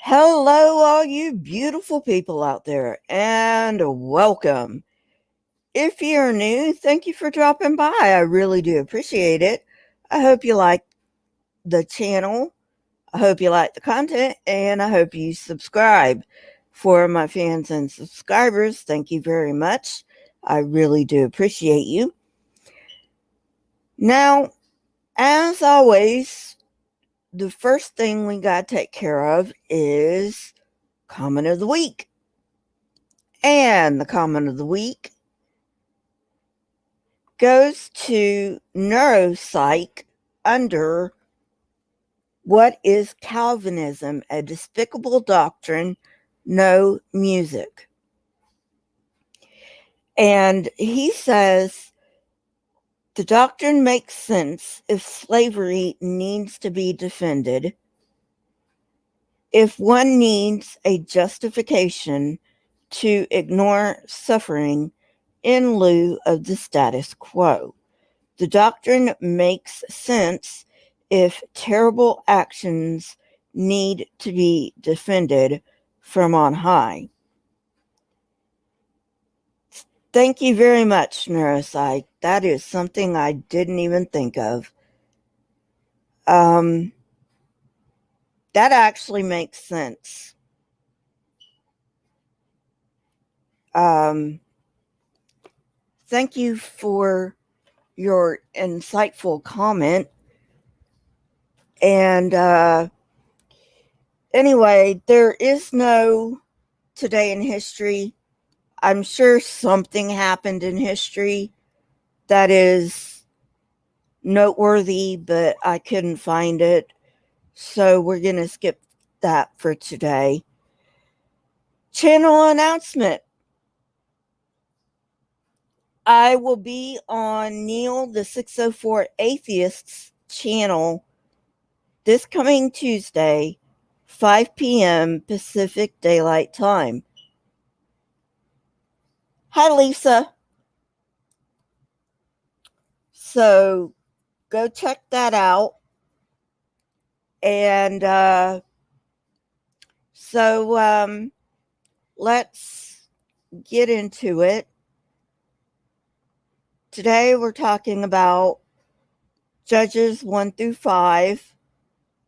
Hello, all you beautiful people out there, and welcome. If you're new, thank you for dropping by. I really do appreciate it. I hope you like the channel. I hope you like the content, and I hope you subscribe. For my fans and subscribers, thank you very much. I really do appreciate you. Now, as always, the first thing we got to take care of is comment of the week. And the comment of the week goes to neuropsych under What is Calvinism? A Despicable Doctrine, No Music. And he says the doctrine makes sense if slavery needs to be defended, if one needs a justification to ignore suffering in lieu of the status quo. The doctrine makes sense if terrible actions need to be defended from on high. Thank you very much, Neuropsych. That is something I didn't even think of. That actually makes sense. Thank you for your insightful comment. And anyway, there is no today in history. I'm sure something happened in history that is noteworthy, but I couldn't find it. So we're going to skip that for today. Channel announcement. I will be on Neil the 604 Atheists channel this coming Tuesday, 5 p.m. Pacific Daylight Time. Hi, Lisa. So go check that out. And so let's get into it. Today we're talking about Judges 1 through 5.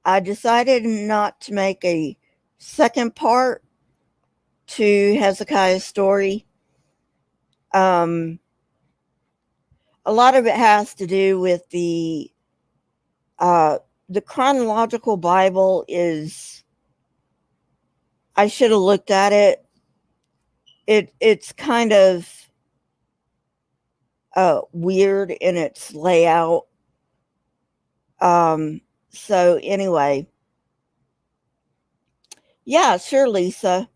I decided not to make a second part to Hezekiah's story. A lot of it has to do with the chronological Bible is, I should have looked at it. It's kind of weird in its layout. So anyway, yeah, sure, Lisa.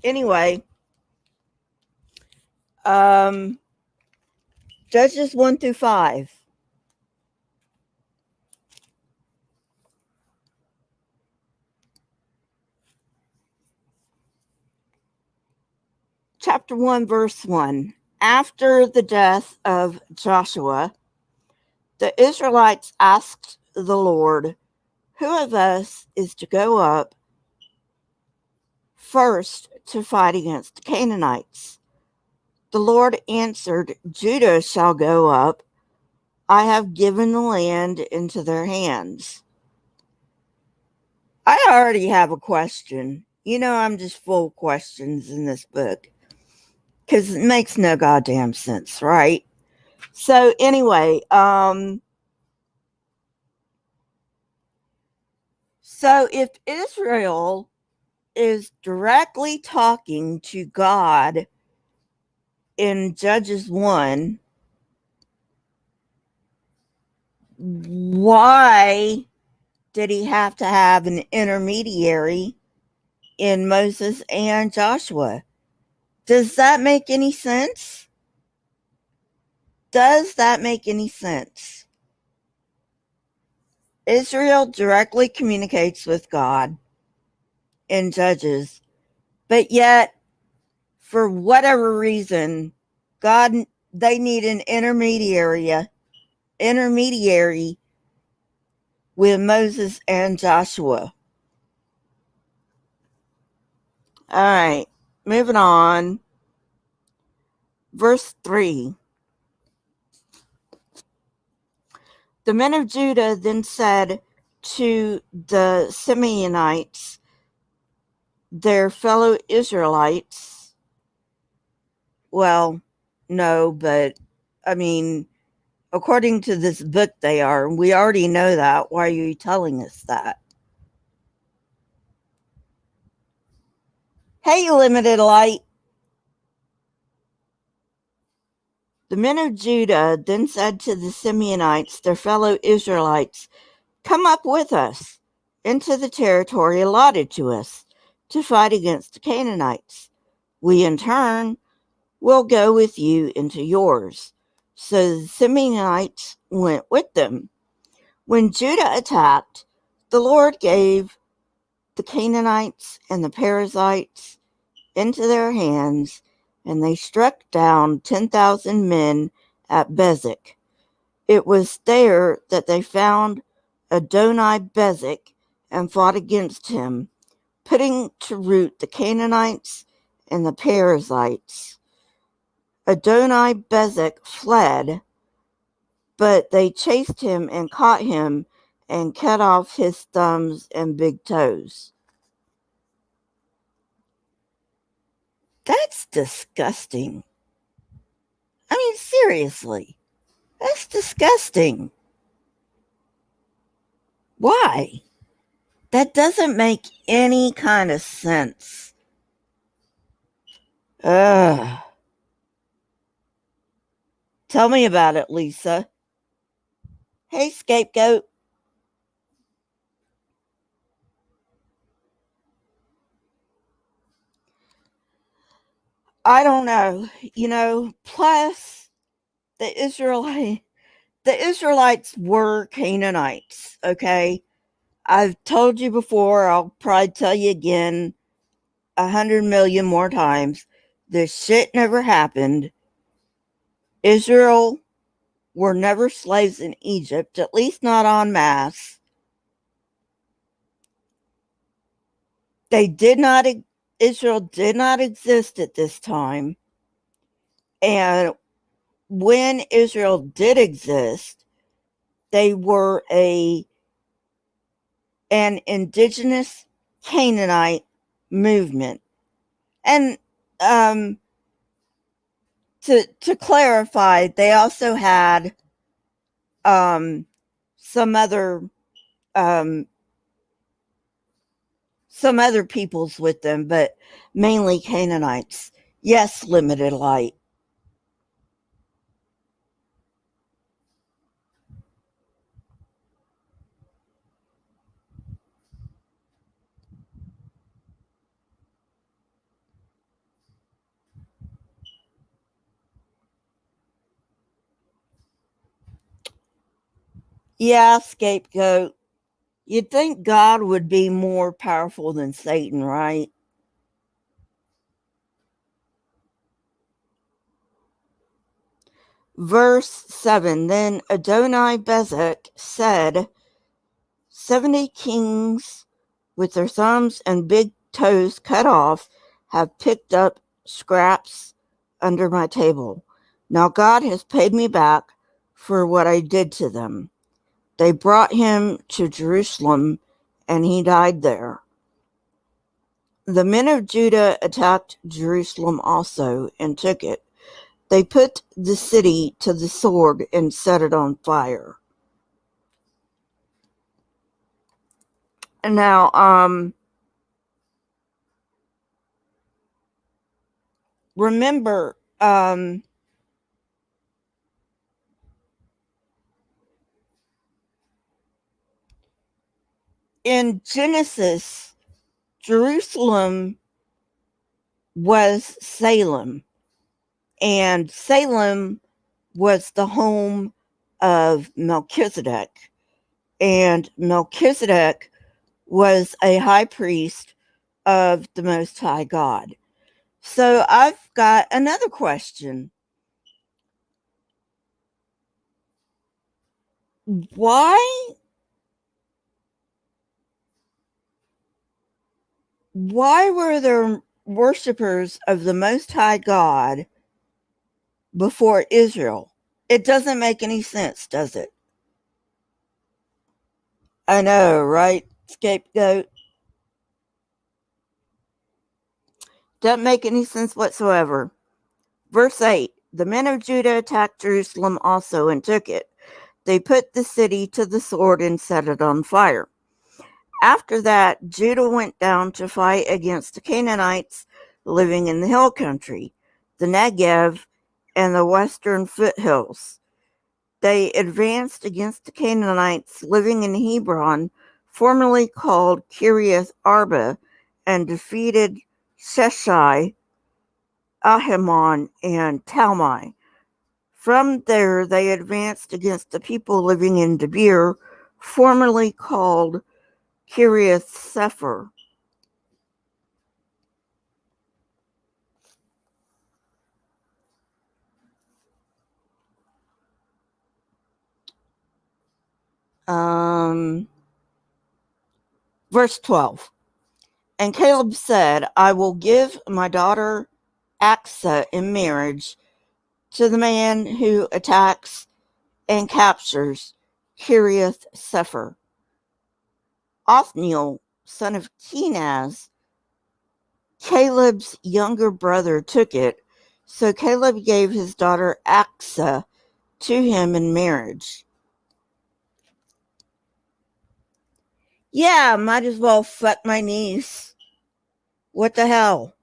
Anyway, Judges 1 through 5. Chapter 1, verse 1. After the death of Joshua, the Israelites asked the Lord, "Who of us is to go up first to fight against the Canaanites?" The Lord answered, "Judah shall go up. I have given the land into their hands." I already have a question. You know, I'm just full of questions in this book because it makes no goddamn sense, right? So anyway, so if Israel is directly talking to God in Judges 1, why did he have to have an intermediary in Moses and Joshua? Does that make any sense? Does that make any sense? Israel directly communicates with God in Judges, but yet, for whatever reason, they need an intermediary with Moses and Joshua. All right, moving on. Verse 3. The men of Judah then said to the Simeonites, their fellow Israelites, well, no, but I mean, according to this book, they are. We already know that. Why are you telling us that? Hey, limited light. The men of Judah then said to the Simeonites, their fellow Israelites, come up with us into the territory allotted to us to fight against the Canaanites. We, in turn, will go with you into yours. So the Simeonites went with them. When Judah attacked, the Lord gave the Canaanites and the Perizzites into their hands, and they struck down 10,000 men at Bezek. It was there that they found Adoni-Bezek and fought against him, putting to rout the Canaanites and the Perizzites. Adoni-Bezek fled, but they chased him and caught him and cut off his thumbs and big toes. That's disgusting. I mean, seriously, that's disgusting. Why? That doesn't make any kind of sense. Ugh. Tell me about it, Lisa. Hey, scapegoat. I don't know. Plus the Israelites were Canaanites, okay? I've told you before, I'll probably tell you again 100 million more times. This shit never happened. Israel were never slaves in Egypt, at least not en masse. Israel did not exist at this time. And when Israel did exist, they were an indigenous Canaanite movement. And to clarify, they also had some other peoples with them, but mainly Canaanites. Yes, limited light. Yeah, scapegoat. You'd think God would be more powerful than Satan, right? Verse 7. Then Adoni-Bezek said, 70 kings with their thumbs and big toes cut off have picked up scraps under my table. Now God has paid me back for what I did to them. They brought him to Jerusalem, and he died there. The men of Judah attacked Jerusalem also and took it. They put the city to the sword and set it on fire. Now, remember, in Genesis, Jerusalem was Salem, and Salem was the home of Melchizedek, and Melchizedek was a high priest of the Most High God. So I've got another question. Why Why were there worshippers of the Most High God before Israel? It doesn't make any sense, does it? I know, right? Scapegoat. Doesn't make any sense whatsoever. Verse 8, the men of Judah attacked Jerusalem also and took it. They put the city to the sword and set it on fire. After that, Judah went down to fight against the Canaanites living in the hill country, the Negev, and the western foothills. They advanced against the Canaanites living in Hebron, formerly called Kiriath Arba, and defeated Sheshai, Ahiman, and Talmai. From there, they advanced against the people living in Debir, formerly called Kiriath Sefer. Verse 12. And Caleb said, I will give my daughter Aksa in marriage to the man who attacks and captures Kiriath Sefer. Othniel, son of Kenaz, Caleb's younger brother, took it, so Caleb gave his daughter Aksa to him in marriage. Yeah, might as well fuck my niece. What the hell?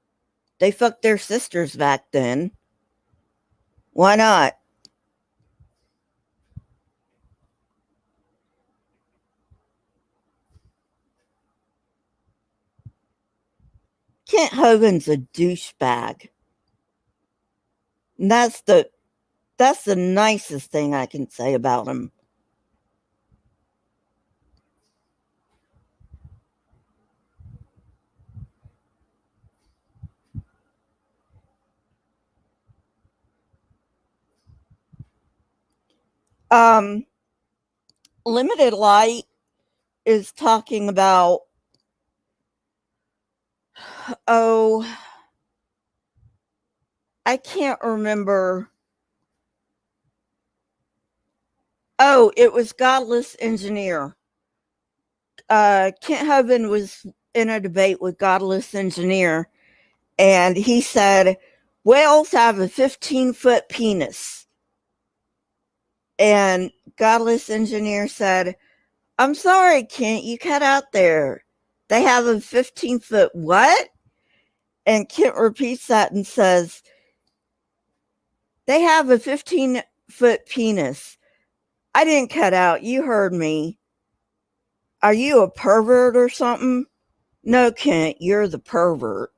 They fucked their sisters back then. Why not? Kent Hogan's a douchebag. And that's the nicest thing I can say about him. Limited Light is talking about, oh, I can't remember. Oh, it was Godless Engineer. Kent Hovind was in a debate with Godless Engineer, and he said, whales have a 15-foot penis. And Godless Engineer said, I'm sorry, Kent, you cut out there. They have a 15-foot what? And Kent repeats that and says, they have a 15-foot penis. I didn't cut out. You heard me. Are you a pervert or something? No, Kent, you're the pervert.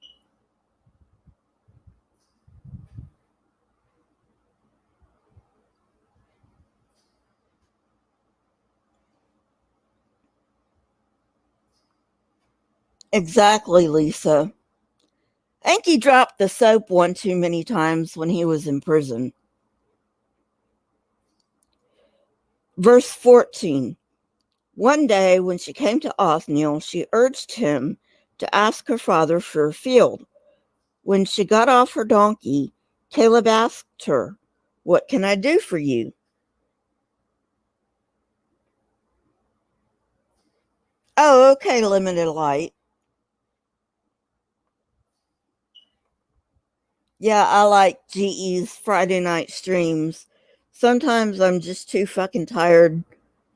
Exactly, Lisa. I think he dropped the soap one too many times when he was in prison. Verse 14. One day when she came to Othniel, she urged him to ask her father for a field. When she got off her donkey, Caleb asked her, what can I do for you? Oh, okay, Limited Light. Yeah, I like GE's Friday night streams. Sometimes I'm just too fucking tired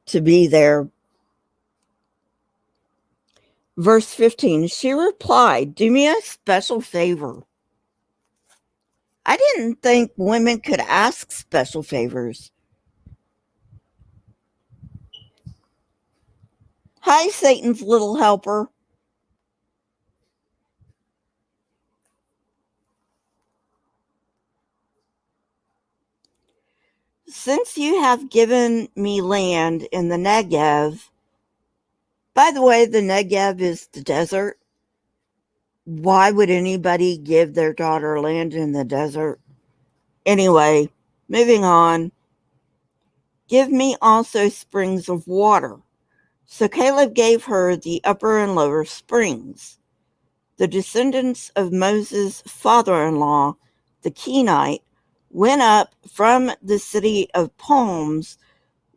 to be there. Verse 15, she replied, do me a special favor. I didn't think women could ask special favors. Hi, Satan's little helper. Since you have given me land in the Negev, by the way, the Negev is the desert. Why would anybody give their daughter land in the desert? Anyway, moving on. Give me also springs of water. So Caleb gave her the upper and lower springs. the descendants of Moses' father-in-law, the Kenite, went up from the city of palms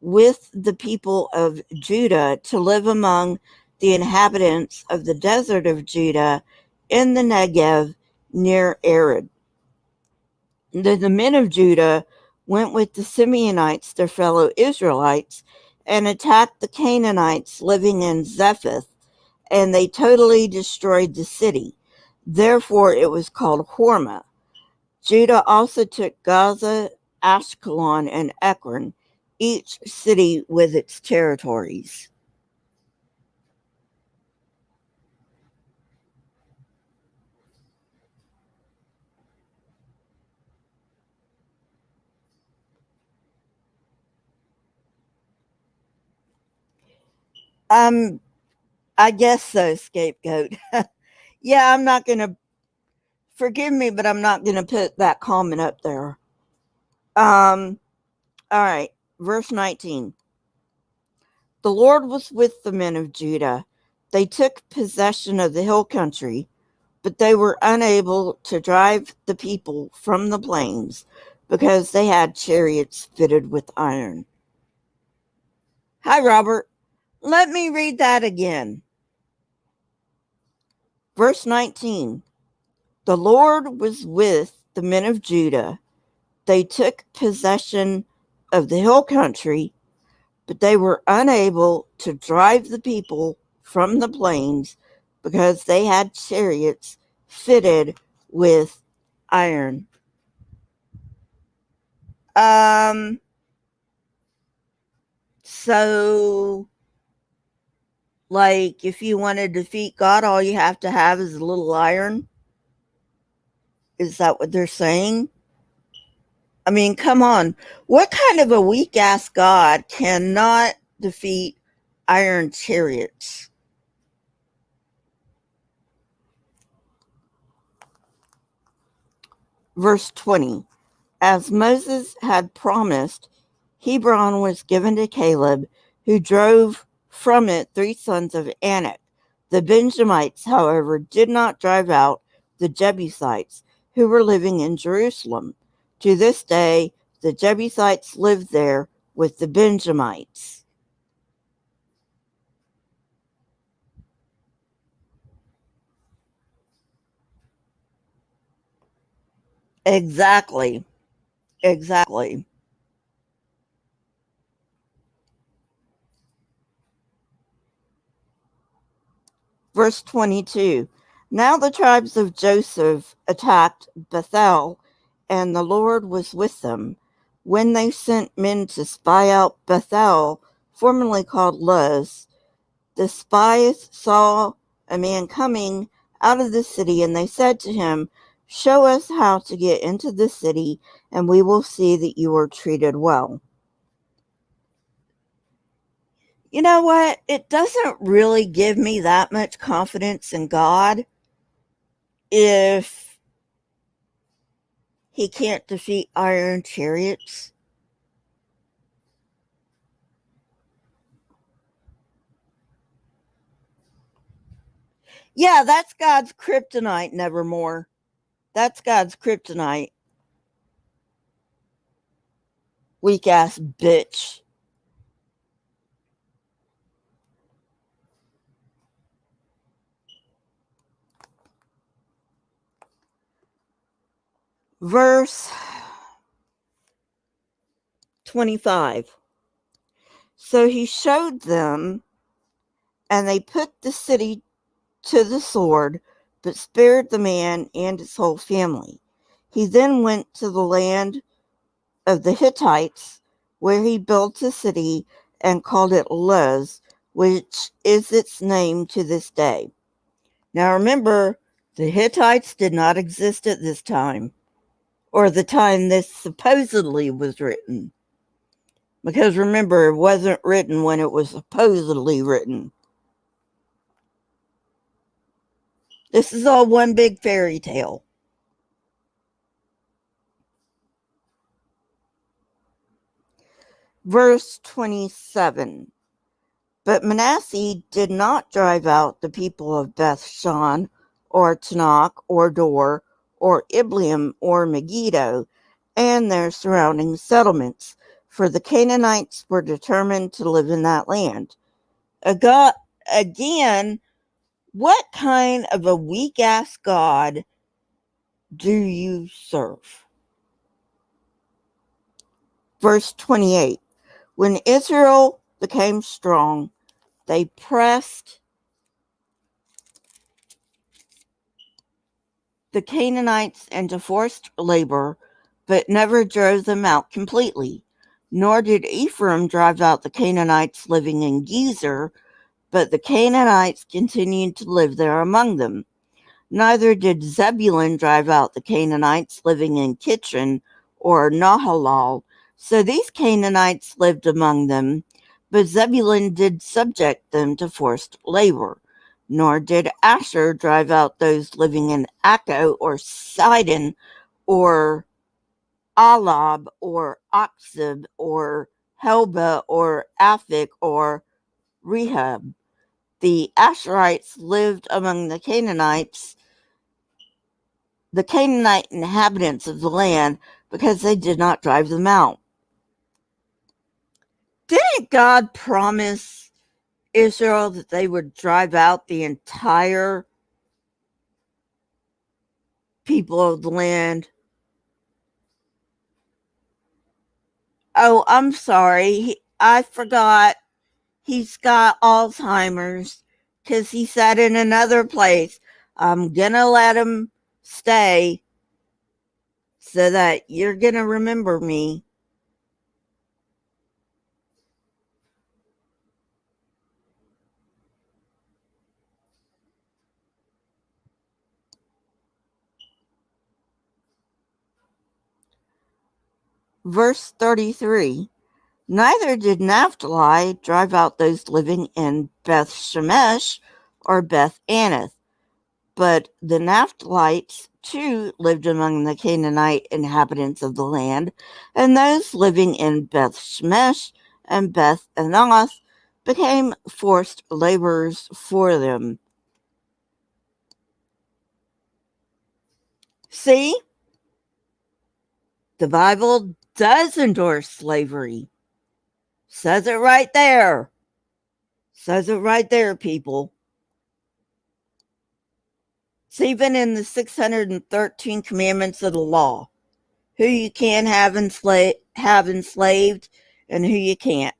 with the people of Judah to live among the inhabitants of the desert of Judah in the Negev near Arid. The men of Judah went with the Simeonites, their fellow Israelites, and attacked the Canaanites living in Zephath, and they totally destroyed the city. Therefore, it was called Hormah. Judah also took Gaza, Ashkelon, and Ekron, each city with its territories. I guess so, scapegoat. Yeah, I'm not going to, forgive me, but I'm not going to put that comment up there. All right, verse 19. The Lord was with the men of Judah. They took possession of the hill country, but they were unable to drive the people from the plains because they had chariots fitted with iron. Hi, Robert. Let me read that again. Verse 19. The Lord was with the men of Judah. They took possession of the hill country, but they were unable to drive the people from the plains because they had chariots fitted with iron. So, like, if you want to defeat God, all you have to have is a little iron? Is that what they're saying? I mean, come on. What kind of a weak-ass God cannot defeat iron chariots? Verse 20. As Moses had promised, Hebron was given to Caleb, who drove from it 3 sons of Anak. The Benjamites, however, did not drive out the Jebusites, who were living in Jerusalem. To this day, the Jebusites live there with the Benjamites. Exactly. Exactly. Verse 22. Now the tribes of Joseph attacked Bethel, and the Lord was with them. When they sent men to spy out Bethel, formerly called Luz, the spies saw a man coming out of the city, and they said to him, "Show us how to get into the city, and we will see that you are treated well." You know what? It doesn't really give me that much confidence in God if he can't defeat iron chariots. Yeah, that's God's kryptonite, Nevermore. That's God's kryptonite. Weak ass bitch. Verse 25. So he showed them, and they put the city to the sword, but spared the man and his whole family. He then went to the land of the Hittites, where he built a city and called it Luz, which is its name to this day. Now remember, the Hittites did not exist at this time, or the time this supposedly was written. Because remember, it wasn't written when it was supposedly written. This is all one big fairy tale. Verse 27. But Manasseh did not drive out the people of Beth Shan or Tanakh, or Dor, or Ibleam, or Megiddo, and their surrounding settlements, for the Canaanites were determined to live in that land. Again, what kind of a weak-ass God do you serve? Verse 28. When Israel became strong, they pressed the Canaanites into forced labor, but never drove them out completely. Nor did Ephraim drive out the Canaanites living in Gezer, but the Canaanites continued to live there among them. Neither did Zebulun drive out the Canaanites living in Kitchen or Nahalal. So these Canaanites lived among them, but Zebulun did subject them to forced labor. Nor did Asher drive out those living in Akko or Sidon or Alab or Oxib or Helba or Aphik or Rehab. The Asherites lived among the Canaanite inhabitants of the land, because they did not drive them out. Didn't God promise Israel that they would drive out the entire people of the land? Oh, I'm sorry. I forgot. He's got Alzheimer's, because he said in another place, I'm going to let him stay so that you're going to remember me. Verse 33. Neither did Naphtali drive out those living in Beth Shemesh or Beth Anath, but the Naphtalites too lived among the Canaanite inhabitants of the land, and those living in Beth Shemesh and Beth Anath became forced laborers for them. See, the Bible does endorse slavery. Says it right there. Says it right there, people. It's even in the 613 commandments of the law. Who you can have enslaved and who you can't.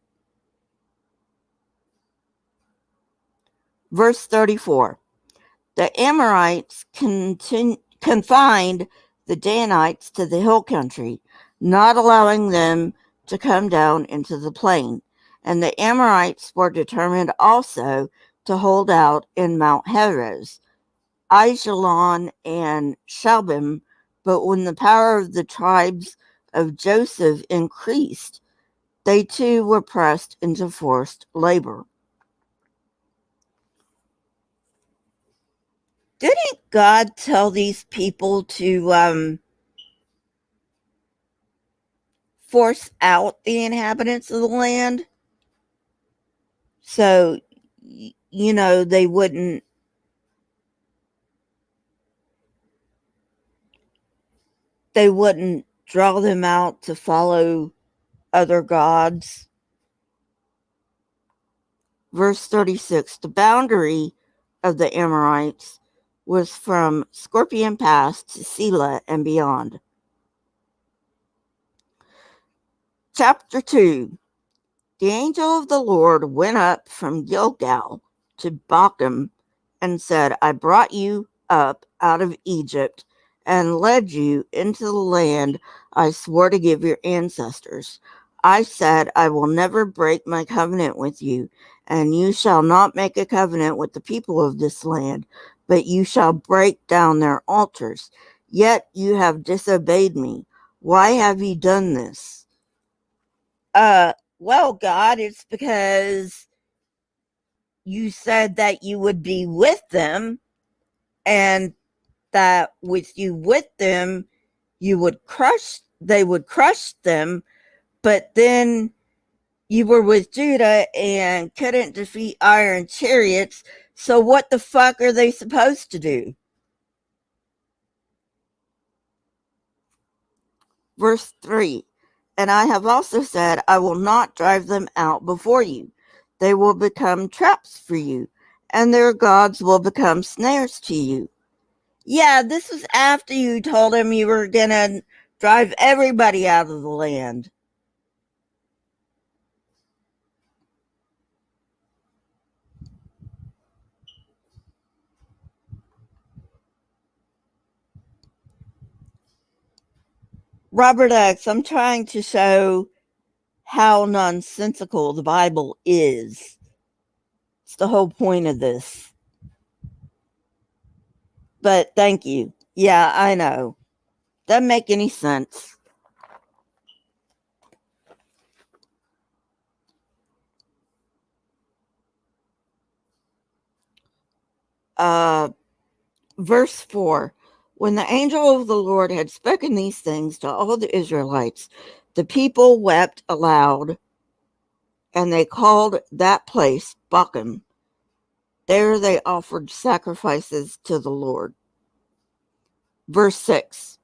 Verse 34. The Amorites confined the Danites to the hill country, not allowing them to come down into the plain. And the Amorites were determined also to hold out in Mount Heres, Aijalon, and Shalbim. But when the power of the tribes of Joseph increased, they too were pressed into forced labor. Didn't God tell these people to force out the inhabitants of the land? So, they wouldn't draw them out to follow other gods. Verse 36, the boundary of the Amorites was from Scorpion Pass to Selah and beyond. Chapter 2. The angel of the Lord went up from Gilgal to Bochum and said, I brought you up out of Egypt and led you into the land I swore to give your ancestors. I said, I will never break my covenant with you, and you shall not make a covenant with the people of this land, but you shall break down their altars. Yet you have disobeyed me. Why have you done this? Well, God, it's because you said that you would be with them, and that with you with them, they would crush them, but then you were with Judah and couldn't defeat iron chariots, so what the fuck are they supposed to do? Verse 3, and I have also said, I will not drive them out before you. They will become traps for you, and their gods will become snares to you. Yeah, this was after you told him you were going to drive everybody out of the land. Robert X, I'm trying to show how nonsensical the Bible is. It's the whole point of this. But thank you. Yeah, I know. Doesn't make any sense. Verse 4, when the angel of the Lord had spoken these things to all the Israelites, the people wept aloud, and they called that place Bochim. There they offered sacrifices to the Lord. Verse 6,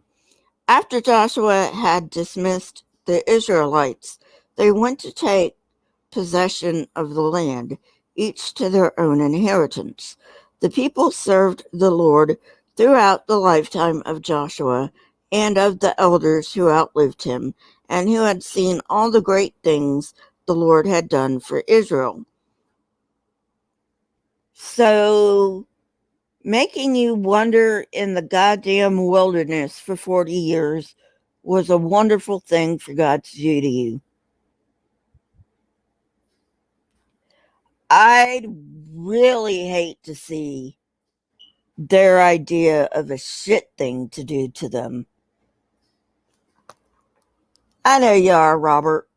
after Joshua had dismissed the Israelites, they went to take possession of the land, each to their own inheritance. The people served the Lord throughout the lifetime of Joshua and of the elders who outlived him, and who had seen all the great things the Lord had done for Israel. So, making you wander in the goddamn wilderness for 40 years was a wonderful thing for God to do to you. I'd really hate to see their idea of a shit thing to do to them. I know you are, Robert.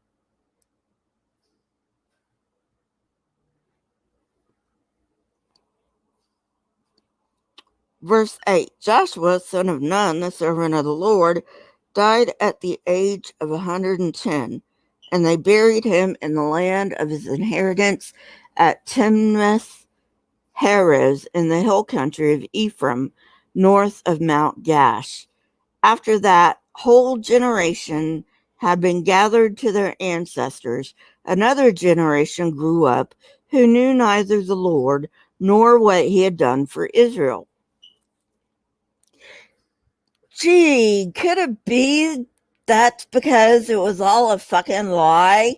Verse 8, Joshua, son of Nun, the servant of the Lord, died at the age of 110, and they buried him in the land of his inheritance at Timnath Heres in the hill country of Ephraim, north of Mount Gash. After that whole generation had been gathered to their ancestors, another generation grew up who knew neither the Lord nor what he had done for Israel. Gee, could it be that's because it was all a fucking lie?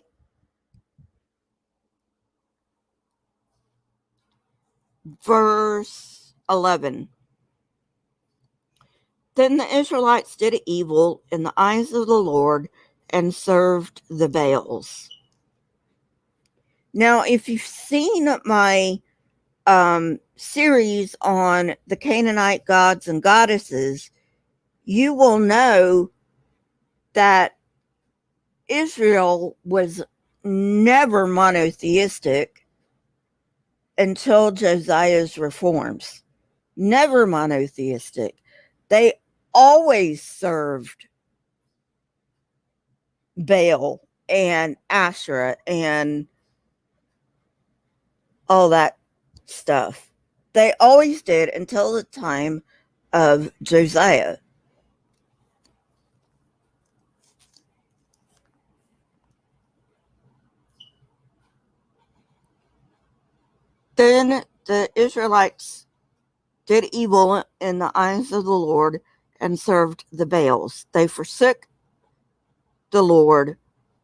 Verse 11. Then the Israelites did evil in the eyes of the Lord and served the Baals. Now, if you've seen my series on the Canaanite gods and goddesses, you will know that Israel was never monotheistic until Josiah's reforms. Never monotheistic. They always served Baal and Asherah and all that stuff. They always did until the time of Josiah. Then the Israelites did evil in the eyes of the Lord and served the Baals. They forsook the Lord,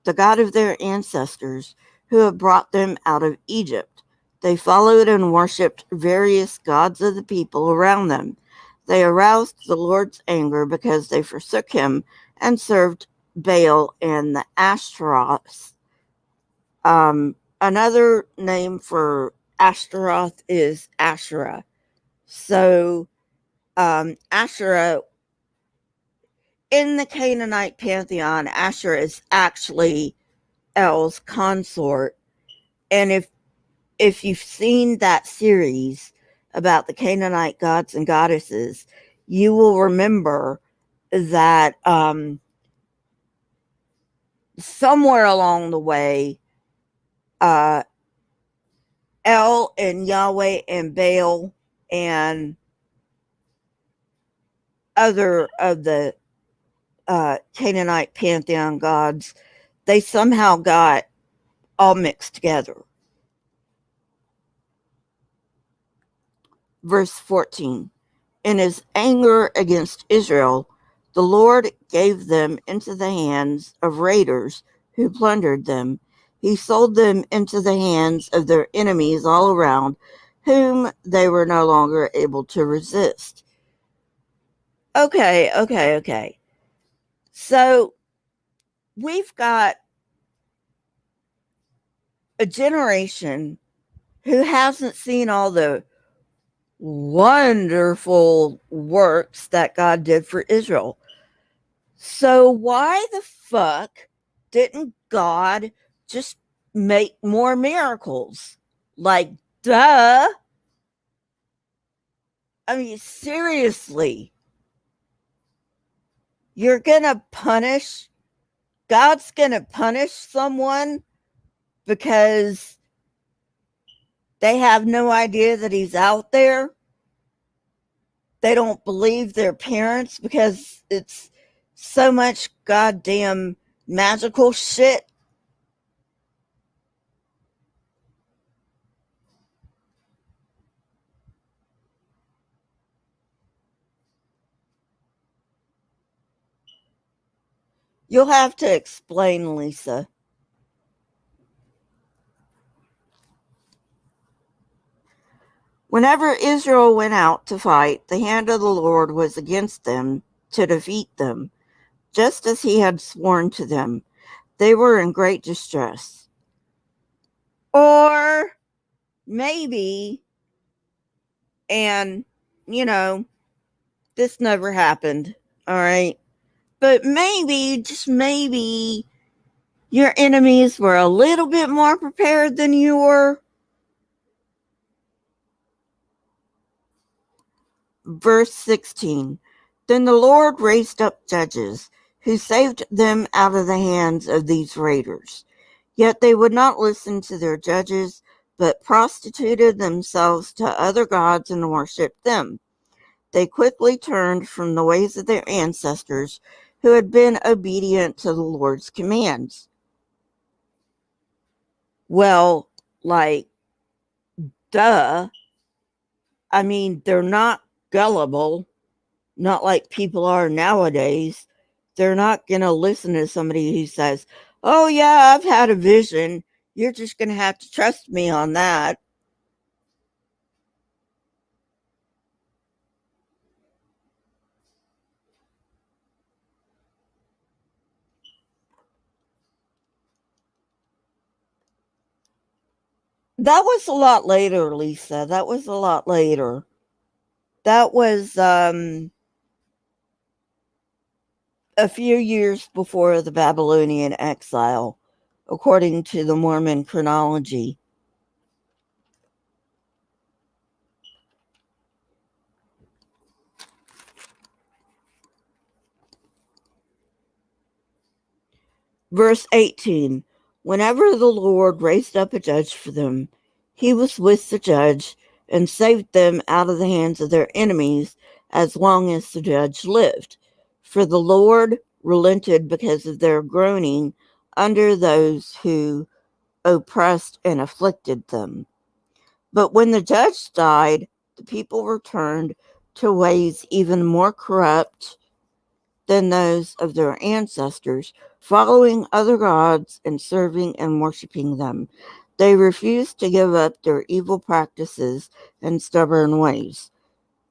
the God of their ancestors, who had brought them out of Egypt. They followed and worshipped various gods of the people around them. They aroused the Lord's anger because they forsook him and served Baal and the Ashtaroth. Another name for Ashtaroth is Asherah. So, Asherah, in the Canaanite pantheon, Asherah is actually El's consort. And if you've seen that series about the Canaanite gods and goddesses, you will remember that somewhere along the way, El and Yahweh and Baal and other of the Canaanite pantheon gods, they somehow got all mixed together. Verse 14. In his anger against Israel, the Lord gave them into the hands of raiders who plundered them. He sold them into the hands of their enemies all around, whom they were no longer able to resist. Okay. So we've got a generation who hasn't seen all the wonderful works that God did for Israel. So why the fuck didn't God just make more miracles? Like, duh. I mean, seriously. You're gonna punish, God's gonna punish someone because they have no idea that he's out there? They don't believe their parents because it's so much goddamn magical shit? You'll have to explain, Lisa. Whenever Israel went out to fight, the hand of the Lord was against them to defeat them, just as he had sworn to them. They were in great distress. Or maybe, and this never happened, all right? But maybe, just maybe, your enemies were a little bit more prepared than you were. Verse 16. Then the Lord raised up judges who saved them out of the hands of these raiders. Yet they would not listen to their judges, but prostituted themselves to other gods and worshipped them. They quickly turned from the ways of their ancestors who had been obedient to the Lord's commands. Well, like, duh. I mean, they're not gullible, not like people are nowadays. They're not going to listen to somebody who says, oh, yeah, I've had a vision. You're just going to have to trust me on that. That was a lot later, Lisa. That was a lot later. That was a few years before the Babylonian exile, according to the Mormon chronology. Verse 18. Whenever the Lord raised up a judge for them, he was with the judge and saved them out of the hands of their enemies as long as the judge lived. For the Lord relented because of their groaning under those who oppressed and afflicted them. But when the judge died, the people returned to ways even more corrupt than those of their ancestors, following other gods and serving and worshiping them. They refused to give up their evil practices and stubborn ways.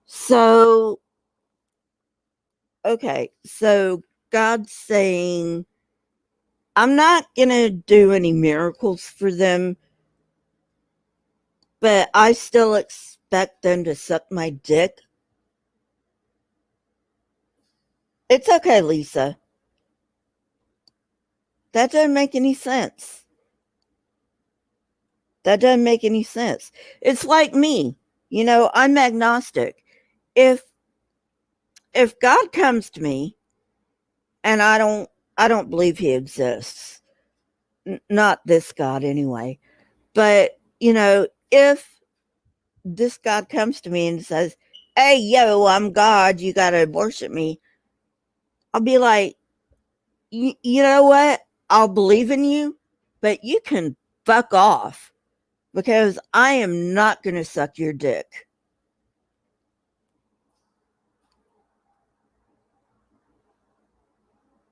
So, okay, so God's saying, I'm not going to do any miracles for them, but I still expect them to suck my dick. It's okay, Lisa. That doesn't make any sense. That doesn't make any sense. It's like me. I'm agnostic. If God comes to me and I don't believe he exists. Not this God anyway. But, if this God comes to me and says, "Hey, yo, I'm God, you got to worship me." I'll be like, You know what? I'll believe in you, but you can fuck off because I am not going to suck your dick.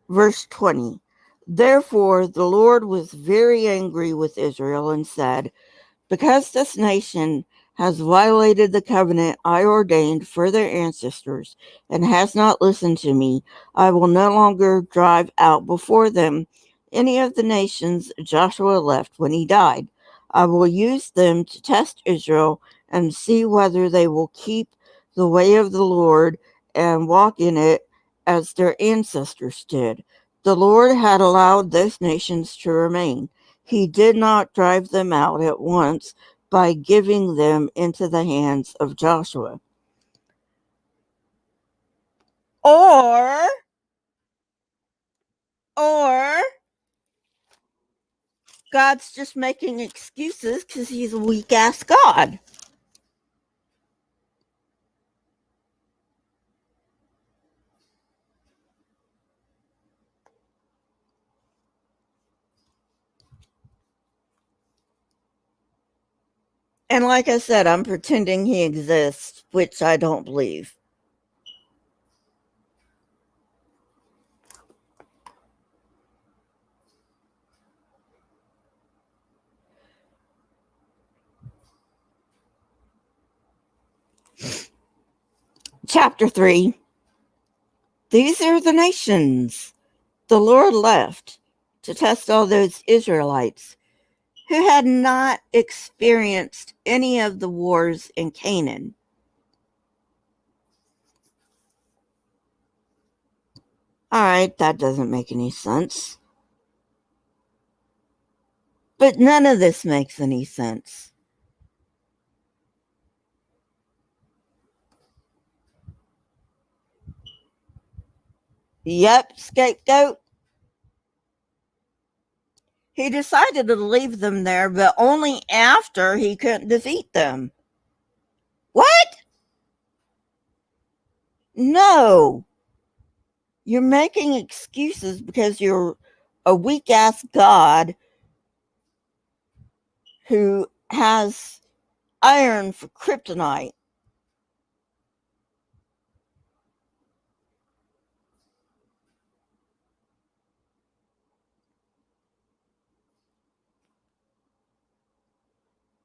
Verse 20. Therefore, the Lord was very angry with Israel and said, because this nation has violated the covenant I ordained for their ancestors and has not listened to me, I will no longer drive out before them any of the nations Joshua left when he died. I will use them to test Israel and see whether they will keep the way of the Lord and walk in it as their ancestors did. The Lord had allowed those nations to remain. He did not drive them out at once by giving them into the hands of Joshua. Or God's just making excuses because he's a weak ass God. And like I said, I'm pretending he exists, which I don't believe. Chapter 3. These are the nations the Lord left to test all those Israelites who had not experienced any of the wars in Canaan. All right, that doesn't make any sense. But none of this makes any sense. Yep, scapegoat. He decided to leave them there, but only after he couldn't defeat them. What? No. You're making excuses because you're a weak ass God who has iron for kryptonite.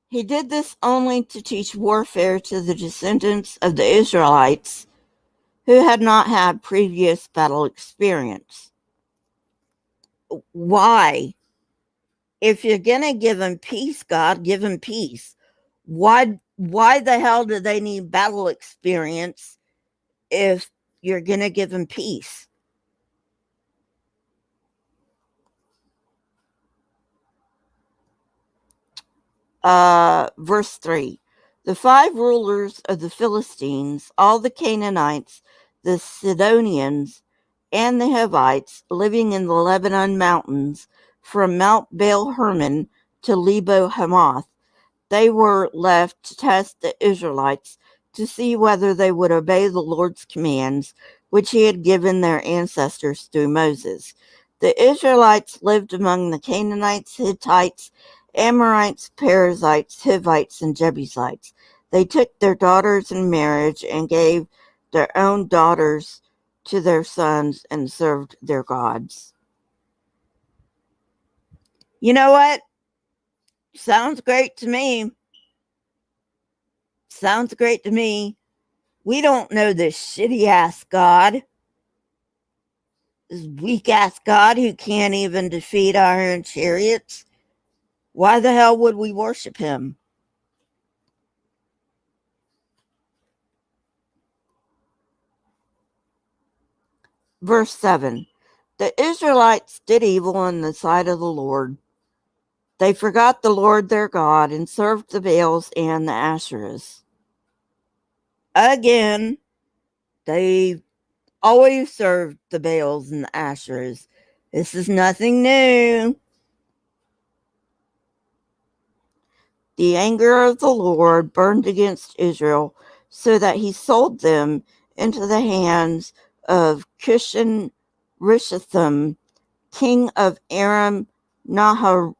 He did this only to teach warfare to the descendants of the Israelites who had not had previous battle experience. Why? If you're going to give them peace, God, give them peace. Why the hell do they need battle experience if you're going to give them peace? Verse 3. The 5 rulers of the Philistines, all the Canaanites, the Sidonians, and the Hivites living in the Lebanon mountains from Mount Baal Hermon to Lebo Hamath, they were left to test the Israelites to see whether they would obey the Lord's commands, which he had given their ancestors through Moses. The Israelites lived among the Canaanites, Hittites, Amorites, Perizzites, Hivites, and Jebusites. They took their daughters in marriage and gave their own daughters to their sons and served their gods. You know what? Sounds great to me. Sounds great to me. We don't know this shitty ass God. This weak ass God who can't even defeat iron chariots. Why the hell would we worship him? Verse 7. The Israelites did evil in the sight of the Lord. They forgot the Lord their God and served the Baals and the Asherahs. Again, they always served the Baals and the Asherahs. This is nothing new. The anger of the Lord burned against Israel, so that he sold them into the hands of Cushan Rishathaim king of Aram Naharaim,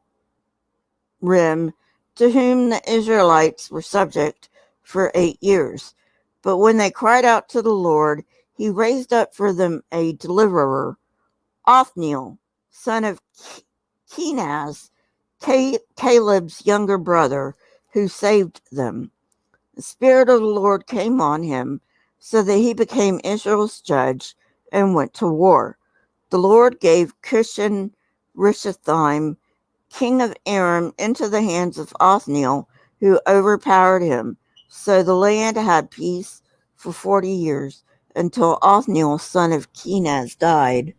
to whom the Israelites were subject for 8 years. But when they cried out to the Lord, he raised up for them a deliverer, Othniel, son of Kenaz, Caleb's younger brother, who saved them. The Spirit of the Lord came on him, so that he became Israel's judge and went to war. The Lord gave Cushan Rishathaim, king of Aram, into the hands of Othniel, who overpowered him. So the land had peace for 40 years, until Othniel, son of Kenaz, died.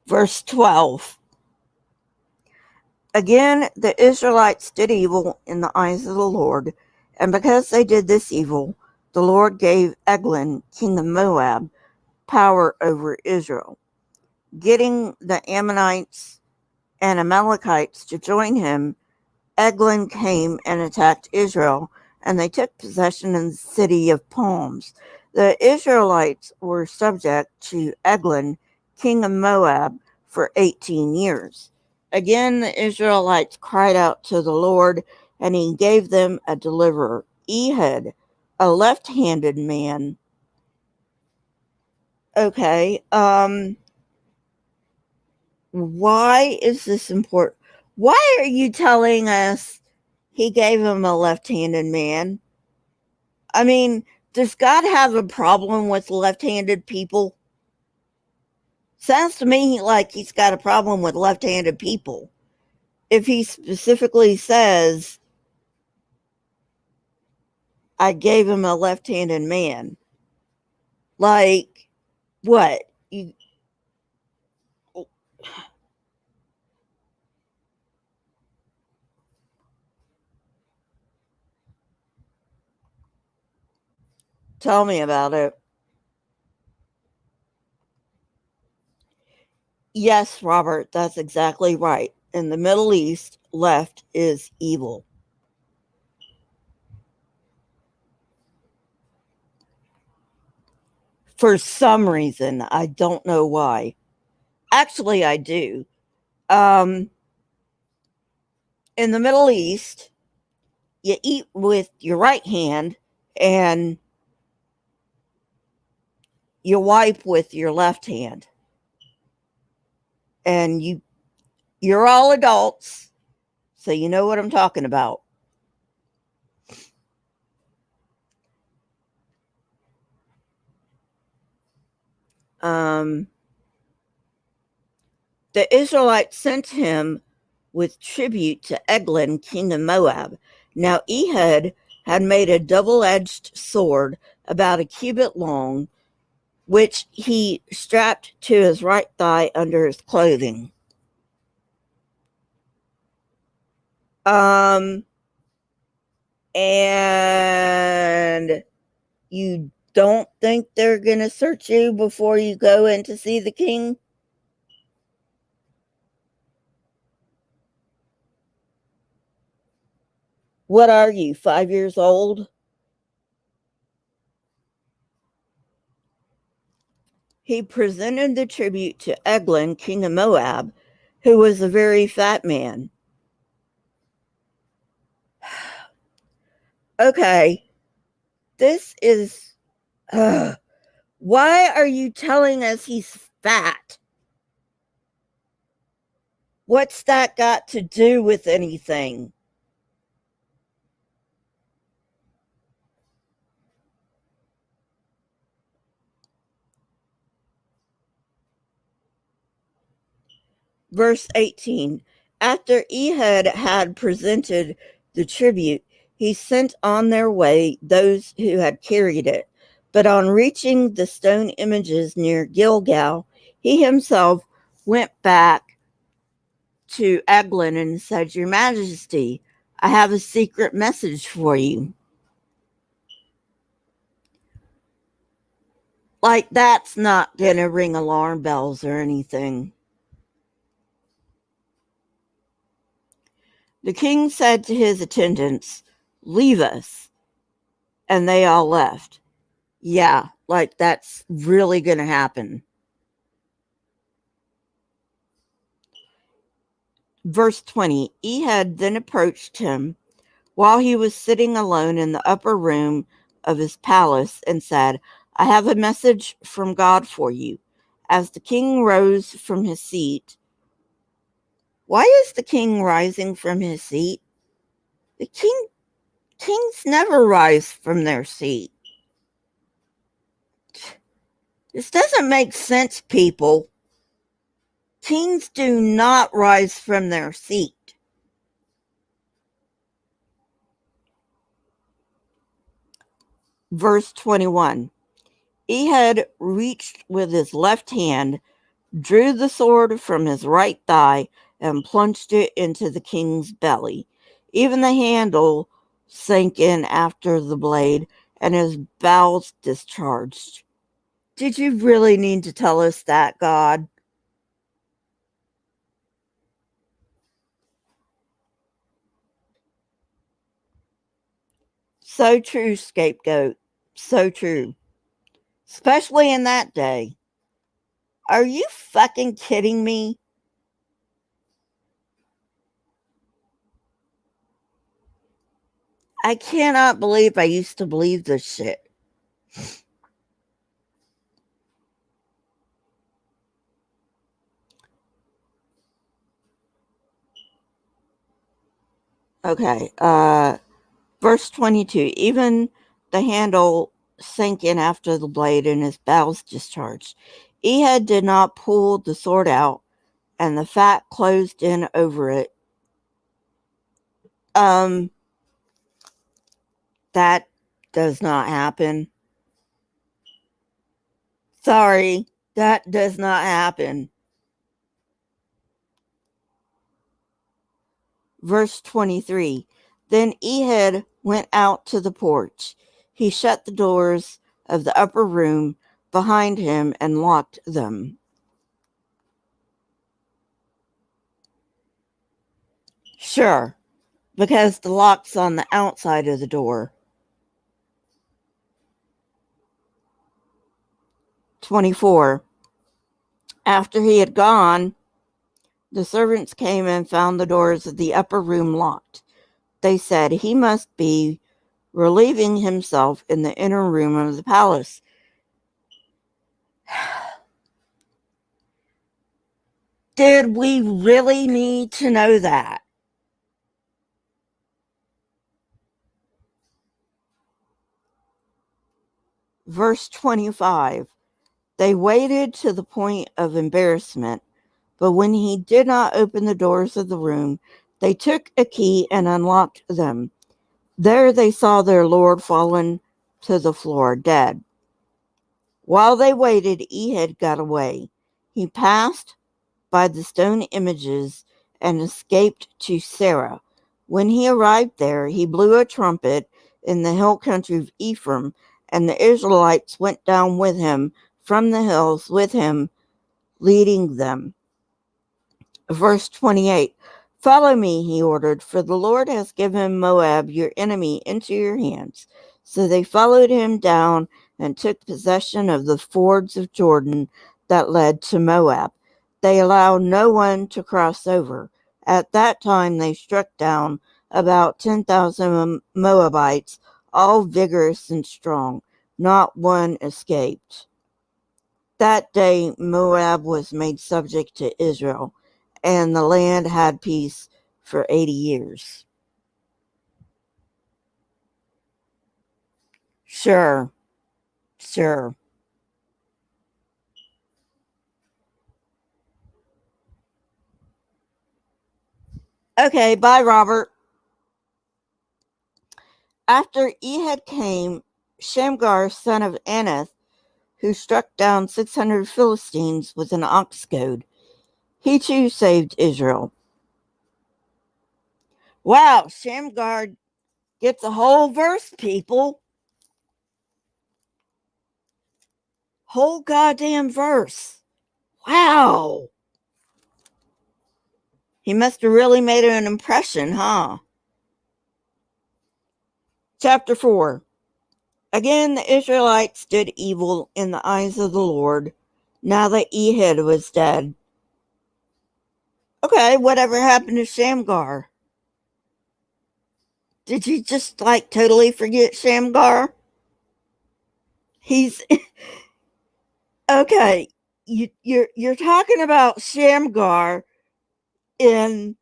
Verse 12. Again, the Israelites did evil in the eyes of the Lord, and because they did this evil, the Lord gave Eglon, king of Moab, power over Israel, getting the Ammonites and Amalekites to join him. Eglon came and attacked Israel, and they took possession of the city of palms. The Israelites were subject to Eglon, king of Moab, for 18 years. Again, the Israelites cried out to the Lord, and he gave them a deliverer, Ehud, a left-handed man. Okay, why is this important? Why are you telling us he gave him a left-handed man? I mean, does God have a problem with left-handed people? Sounds to me like he's got a problem with left-handed people. If he specifically says, I gave him a left-handed man, like, what? You tell me about it. Yes, Robert, that's exactly right. In the Middle East, left is evil. For some reason. I don't know why. Actually, I do. Um, in the Middle East, you eat with your right hand and you wipe with your left hand. And you're all adults, so you know what I'm talking about. Um, the Israelites sent him with tribute to Eglon, king of Moab. Now Ehud had made a double-edged sword about a cubit long, which he strapped to his right thigh under his clothing. And you don't think they're going to search you before you go in to see the king? What are you, 5 years old? He presented the tribute to Eglon, king of Moab, who was a very fat man. Okay, this is. Why are you telling us he's fat? What's that got to do with anything? Verse 18. After Ehud had presented the tribute, he sent on their way those who had carried it. But on reaching the stone images near Gilgal, he himself went back to Eglon and said, Your Majesty, I have a secret message for you. Like, that's not going to ring alarm bells or anything. The king said to his attendants, "Leave us." And they all left. Yeah, like that's really going to happen. Verse 20, Ehud then approached him while he was sitting alone in the upper room of his palace and said, "I have a message from God for you." As the king rose from his seat, why is the king rising from his seat? The kings never rise from their seat. This doesn't make sense, people. Kings do not rise from their seat. Verse 21. Ehud reached with his left hand, drew the sword from his right thigh, and plunged it into the king's belly. Even the handle sank in after the blade, and his bowels discharged. Did you really need to tell us that, God? So true, scapegoat. So true. Especially in that day. Are you fucking kidding me? I cannot believe I used to believe this shit. Okay, verse 22. Even the handle sank in after the blade and his bowels discharged. Ehud did not pull the sword out, and the fat closed in over it. That does not happen. Sorry, that does not happen. Verse 23. Then Ehud went out to the porch. He shut the doors of the upper room behind him and locked them. Sure, because the lock's on the outside of the door. 24. After he had gone, the servants came and found the doors of the upper room locked. They said, "He must be relieving himself in the inner room of the palace." Did we really need to know that? Verse 25. They waited to the point of embarrassment, but when he did not open the doors of the room, they took a key and unlocked them. There they saw their lord fallen to the floor, dead. While they waited, Ehud got away. He passed by the stone images and escaped to Sarah. When he arrived there, he blew a trumpet in the hill country of Ephraim, and the Israelites went down with him from the hills with him, leading them. Verse 28. "Follow me," he ordered, "for the Lord has given Moab, your enemy, into your hands." So they followed him down and took possession of the fords of Jordan that led to Moab. They allowed no one to cross over. At that time they struck down about 10,000 Moabites, all vigorous and strong. Not one escaped. That day Moab was made subject to Israel, and the land had peace for 80 years. Sure, sure. Okay, bye, Robert. After Ehud came Shamgar, son of Anath, who struck down 600 Philistines with an ox goad. He too saved Israel. Wow, Shamgar gets a whole verse, people. Whole goddamn verse. Wow. He must have really made an impression, huh? Chapter 4. Again, the Israelites did evil in the eyes of the Lord, now that Ehud was dead. Okay, whatever happened to Shamgar? Did you just totally forget Shamgar? He's okay. You're talking about Shamgar in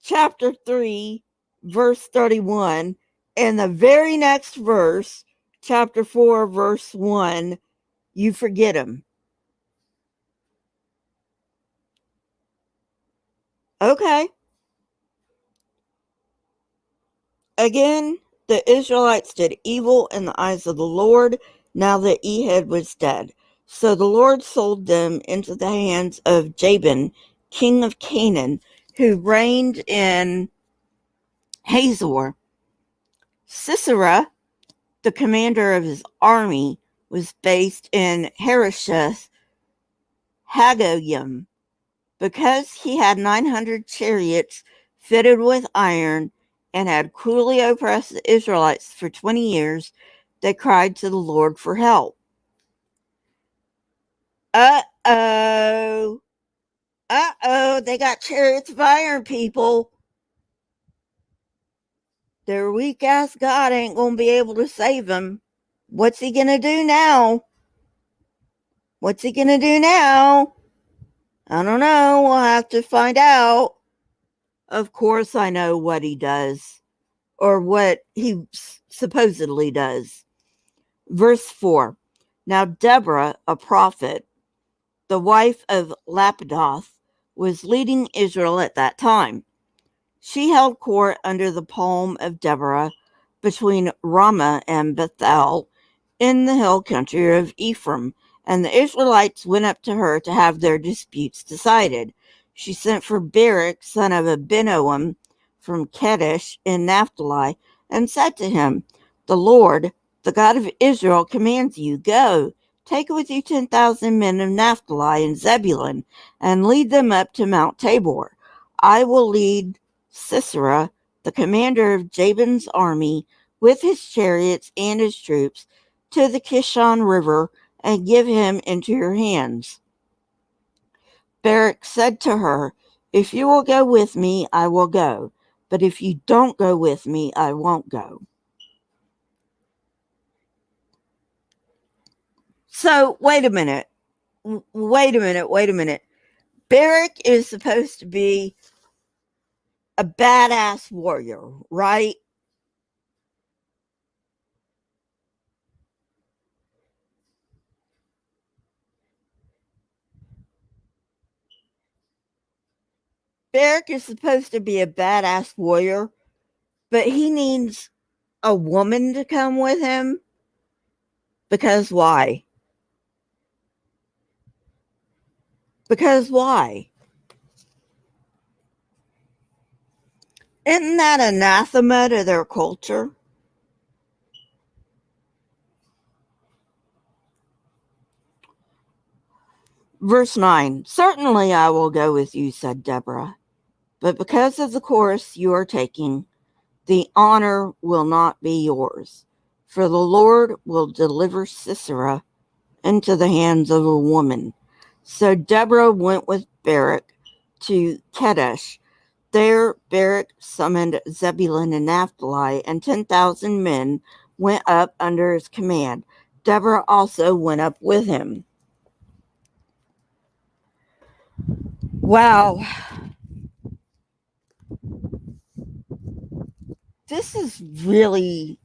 chapter 3, verse 31, and the very next verse, chapter 4, verse 1, you forget him. Okay. Again, the Israelites did evil in the eyes of the Lord, now that Ehud was dead. So the Lord sold them into the hands of Jabin, king of Canaan, who reigned in Hazor. Sisera, the commander of his army, was based in Harosheth Hagoyim. Because he had 900 chariots fitted with iron and had cruelly oppressed the Israelites for 20 years, they cried to the Lord for help. Uh-oh. Uh-oh, they got chariots of iron, people. Their weak-ass God ain't going to be able to save them. What's he going to do now? What's he going to do now? I don't know. We'll have to find out. Of course I know what he does, or what he supposedly does. Verse 4. Now Deborah, a prophet, the wife of Lapidoth, was leading Israel at that time. She held court under the palm of Deborah between Ramah and Bethel in the hill country of Ephraim, and the Israelites went up to her to have their disputes decided. She sent for Barak, son of Abinoam, from Kadesh in Naphtali, and said to him, "The Lord, the God of Israel, commands you, go, take with you 10,000 men of Naphtali and Zebulun, and lead them up to Mount Tabor. I will lead Sisera, the commander of Jabin's army, with his chariots and his troops, to the Kishon River, and give him into your hands." Barak said to her, "If you will go with me, I will go. But if you don't go with me, I won't go." So, wait a minute. Barak is supposed to be a badass warrior, right? Barak is supposed to be a badass warrior, but he needs a woman to come with him. Because why? Because why? Isn't that anathema to their culture? Verse 9. "Certainly I will go with you," said Deborah. "But because of the course you are taking, the honor will not be yours. For the Lord will deliver Sisera into the hands of a woman." So Deborah went with Barak to Kadesh. There Barak summoned Zebulun and Naphtali, and 10,000 men went up under his command. Deborah also went up with him. Wow. This is really,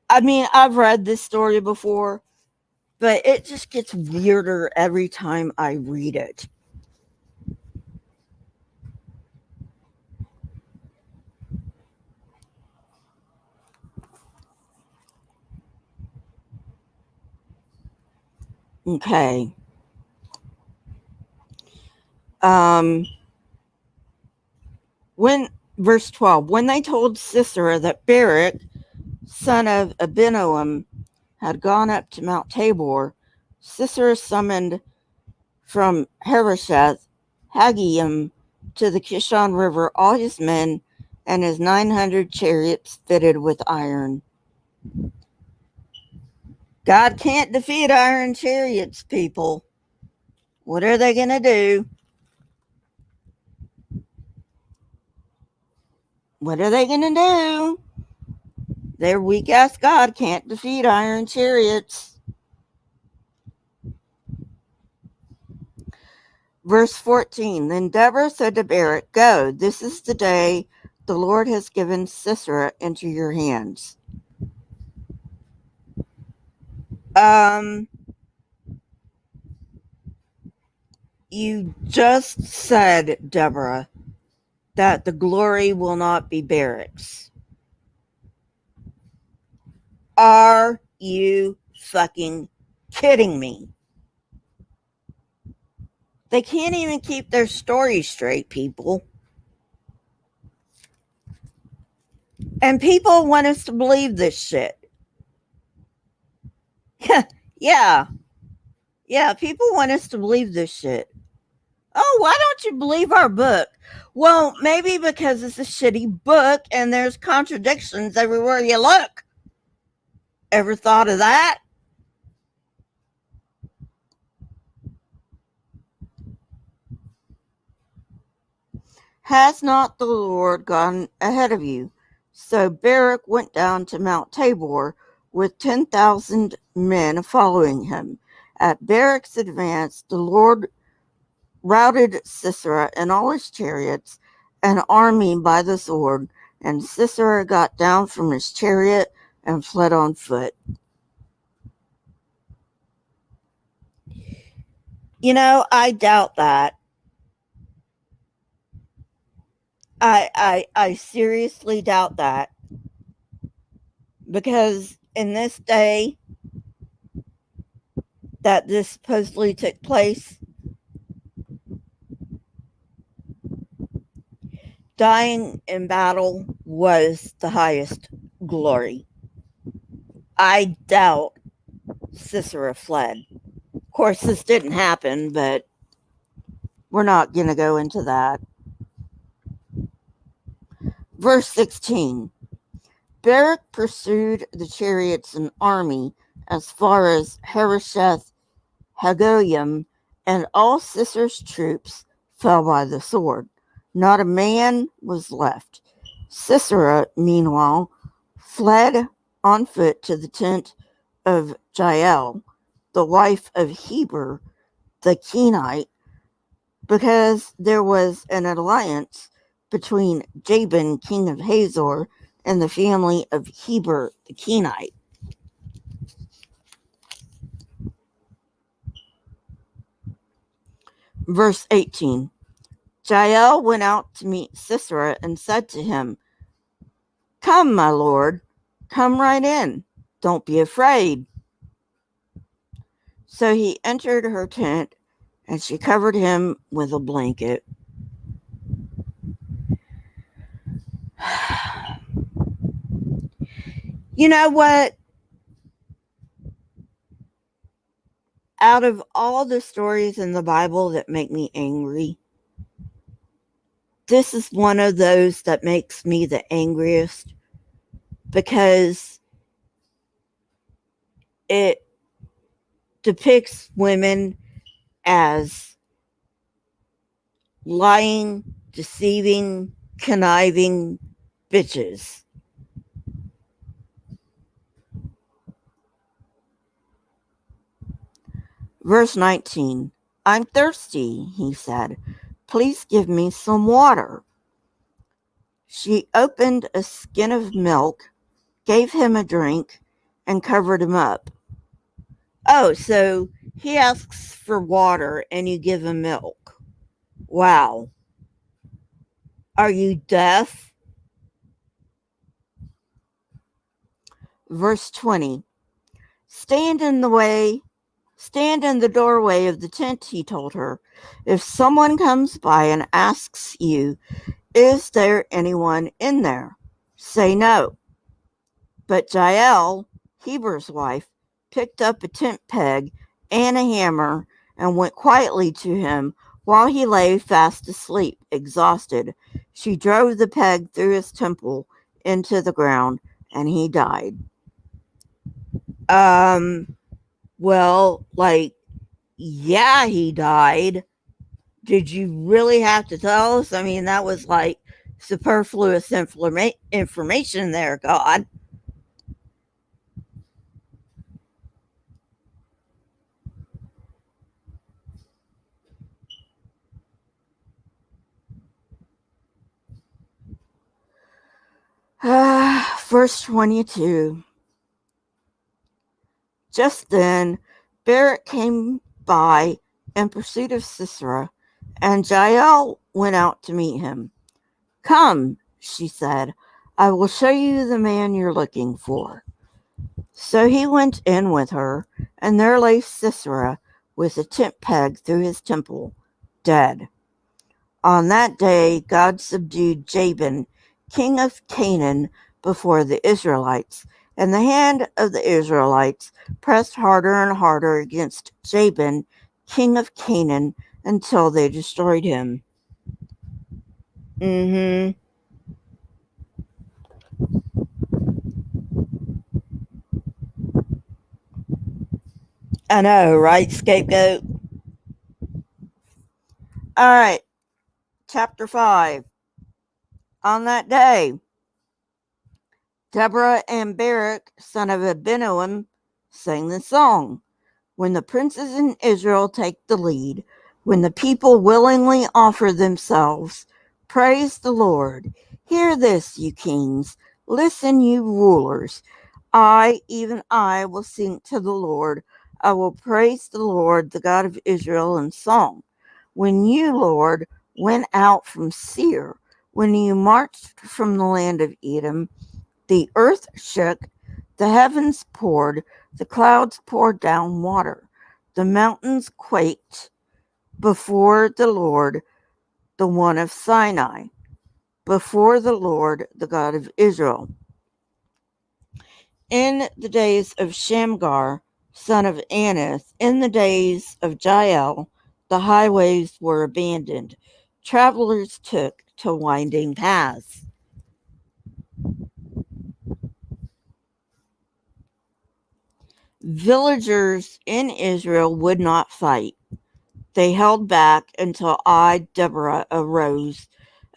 I've read this story before, but it just gets weirder every time I read it. Okay. When Verse 12, when they told Sisera that Barak, son of Abinoam, had gone up to Mount Tabor, Sisera summoned from Harosheth Haggium to the Kishon River all his men and his 900 chariots fitted with iron. God can't defeat iron chariots, people. What are they going to do? What are they going to do? Their weak ass God can't defeat iron chariots. Verse 14. Then Deborah said to Barak, Go, this is the day the Lord has given Sisera into your hands. You just said, Deborah, that the glory will not be Barak's. Are you fucking kidding me? They can't even keep their story straight, people. And people want us to believe this shit. Yeah. Yeah, people want us to believe this shit. Oh, why don't you believe our book? Well, maybe because it's a shitty book and there's contradictions everywhere you look. Ever thought of that? Has not the Lord gone ahead of you? So Barak went down to Mount Tabor with 10,000 men following him. At Barak's advance, the Lord routed Sisera and all his chariots, an army by the sword, and Sisera got down from his chariot and fled on foot. You know, I doubt that. I seriously doubt that. Because in this day that this supposedly took place, dying in battle was the highest glory. I doubt Sisera fled. Of course, this didn't happen, but we're not going to go into that. Verse 16. Barak pursued the chariots and army as far as Harosheth Hagoyim, and all Sisera's troops fell by the sword. Not a man was left. Sisera, meanwhile, fled on foot to the tent of Jael, the wife of Heber the Kenite, because there was an alliance between Jabin, king of Hazor, and the family of Heber the Kenite. Verse 18. Jael went out to meet Sisera and said to him, Come, my lord, come right in. Don't be afraid. So he entered her tent, and she covered him with a blanket. You know what? Out of all the stories in the Bible that make me angry, this is one of those that makes me the angriest, because it depicts women as lying, deceiving, conniving bitches. Verse 19. I'm thirsty, he said. Please give me some water. She opened a skin of milk, gave him a drink, and covered him up. Oh, so he asks for water and you give him milk. Wow. Are you deaf? Verse 20. Stand in the doorway of the tent, he told her. If someone comes by and asks you, Is there anyone in there? Say no. But Jael, Heber's wife, picked up a tent peg and a hammer and went quietly to him While he lay fast asleep, exhausted, she drove the peg through his temple into the ground, and he died. Well, yeah, he died. Did you really have to tell us? I mean, that was superfluous information there, God. Verse 22. Just then, Barak came by in pursuit of Sisera, and Jael went out to meet him. Come, she said, I will show you the man you're looking for. So he went in with her, and there lay Sisera with a tent peg through his temple, dead. On that day, God subdued Jabin, king of Canaan, before the Israelites, and the hand of the Israelites pressed harder and harder against Jabin, king of Canaan, until they destroyed him. I know, right, scapegoat? All right, chapter 5. On that day, Deborah and Barak, son of Abinoam, sang the song. When the princes in Israel take the lead, when the people willingly offer themselves, praise the Lord. Hear this, you kings. Listen, you rulers. I, even I, will sing to the Lord. I will praise the Lord, the God of Israel, in song. When you, Lord, went out from Seir, when you marched from the land of Edom, the earth shook, the heavens poured, the clouds poured down water. The mountains quaked before the Lord, the one of Sinai, before the Lord, the God of Israel. In the days of Shamgar, son of Anath, in the days of Jael, the highways were abandoned. Travelers took to winding paths. Villagers in Israel would not fight. They held back until I, Deborah, arose.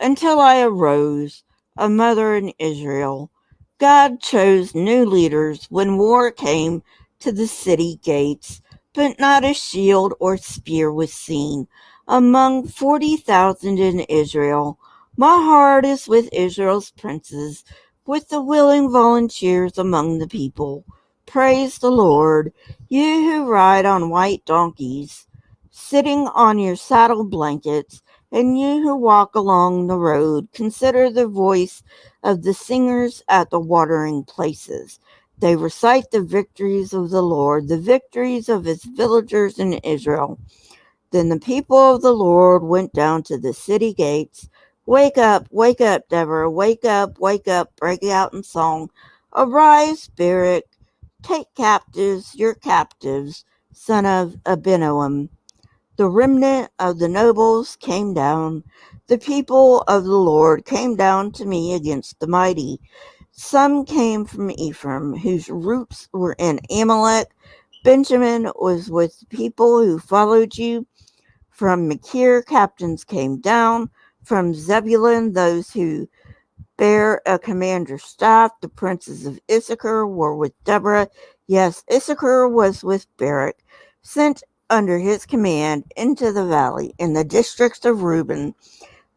Until I arose, a mother in Israel. God chose new leaders when war came to the city gates, but not a shield or spear was seen. Among 40,000 in Israel, my heart is with Israel's princes, with the willing volunteers among the people. Praise the Lord, you who ride on white donkeys, sitting on your saddle blankets, and you who walk along the road, consider the voice of the singers at the watering places. They recite the victories of the Lord, the victories of his villagers in Israel. Then the people of the Lord went down to the city gates. Wake up, Deborah, wake up, break out in song. Arise, Barak, take captives, your captives, son of Abinoam. The remnant of the nobles came down. The people of the Lord came down to me against the mighty. Some came from Ephraim, whose roots were in Amalek. Benjamin was with the people who followed you. From Machir, captains came down. From Zebulun, those who bear a commander's staff. The princes of Issachar were with Deborah. Yes, Issachar was with Barak, sent under his command into the valley. In the districts of Reuben,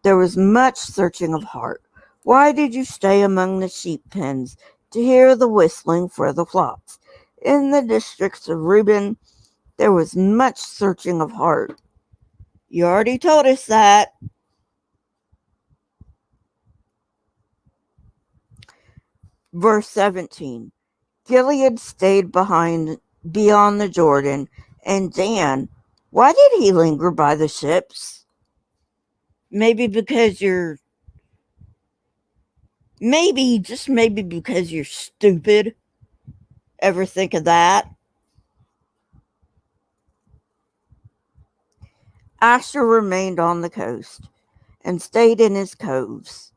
there was much searching of heart. Why did you stay among the sheep pens to hear the whistling for the flocks? In the districts of Reuben, there was much searching of heart. You already told us that. Verse 17. Gilead stayed beyond the Jordan, and Dan, why did he linger by the ships? Maybe because you're just maybe because you're stupid. Ever think of that? Asher remained on the coast and stayed in his coves.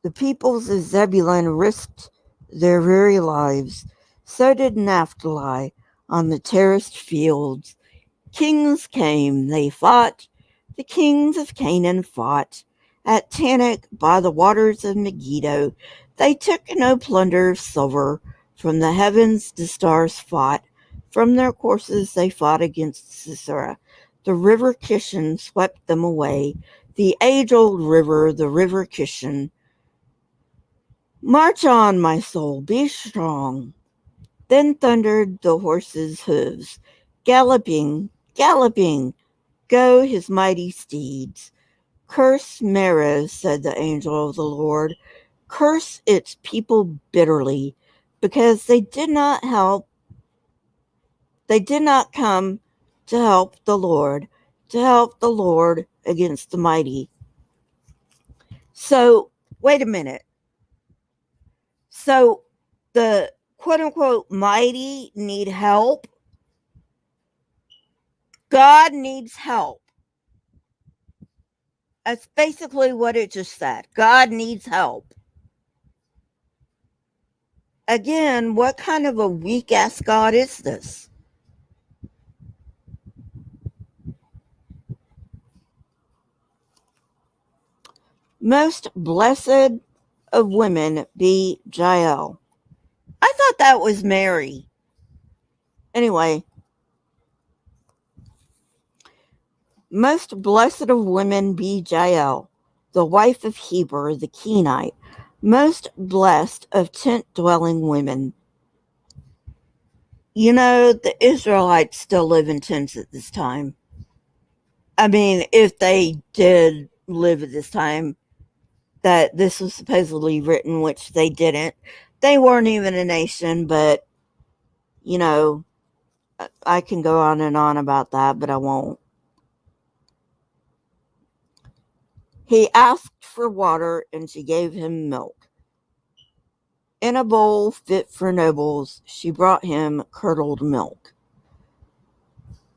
The peoples of Zebulun risked their very lives. So did Naphtali on the terraced fields. Kings came, they fought. The kings of Canaan fought. At Tanakh, by the waters of Megiddo, they took no plunder of silver. From the heavens the stars fought. From their courses they fought against Sisera. The river Kishon swept them away. The age-old river, the river Kishon. March on, my soul, be strong. Then thundered the horse's hooves. Galloping, galloping, go his mighty steeds. Curse Meroz, said the angel of the Lord. Curse its people bitterly, because they did not come to help the Lord against the mighty. So, wait a minute. So, the quote unquote mighty need help. God needs help. That's basically what it just said. God needs help. Again, what kind of a weak ass God is this? Most blessed of women be Jael. I thought that was Mary. Anyway, most blessed of women be Jael, the wife of Heber the Kenite. Most blessed of tent-dwelling women. You know, the Israelites still live in tents at this time. I mean, if they did live at this time that this was supposedly written, which they didn't. They weren't even a nation, but, you know, I can go on and on about that, but I won't. He asked for water, and she gave him milk. In a bowl fit for nobles, she brought him curdled milk.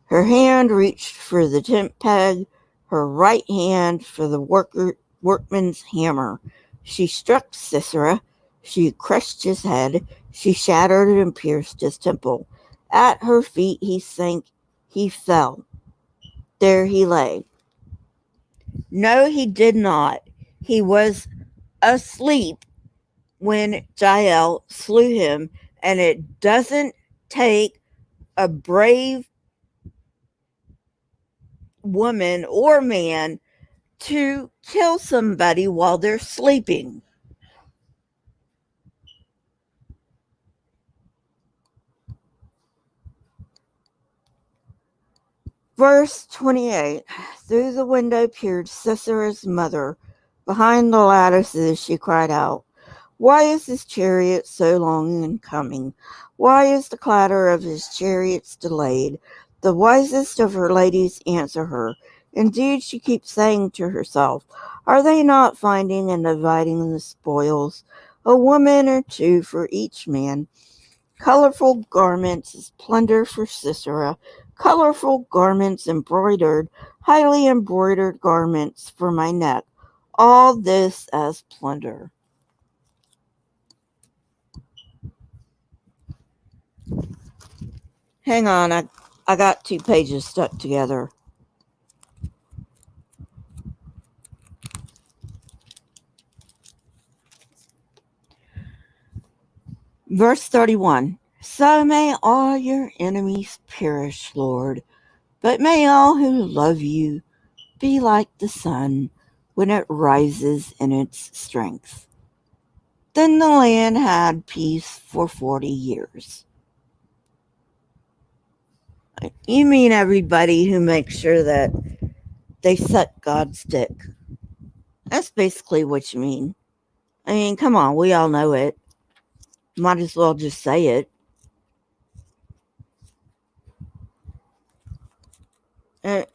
Her hand reached for the tent peg, her right hand for the workman's hammer. She struck Sisera. She crushed his head. She shattered and pierced his temple. At her feet he sank. He fell. There he lay. No, he did not. He was asleep when Jael slew him, and it doesn't take a brave woman or man to kill somebody while they're sleeping. Verse 28. Through the window peered Sisera's mother. Behind the lattices she cried out, why is his chariot so long in coming? Why is the clatter of his chariots delayed? The wisest of her ladies answer her. Indeed, she keeps saying to herself, are they not finding and dividing the spoils? A woman or two for each man. Colorful garments as plunder for Sisera. Colorful garments embroidered, highly embroidered garments for my neck. All this as plunder. Hang on, I got 2 pages stuck together. Verse 31. So may all your enemies perish, Lord, but may all who love you be like the sun when it rises in its strength. Then the land had peace for 40 years. You mean everybody who makes sure that they suck God's dick. That's basically what you mean. I mean, come on, we all know it. Might as well just say it.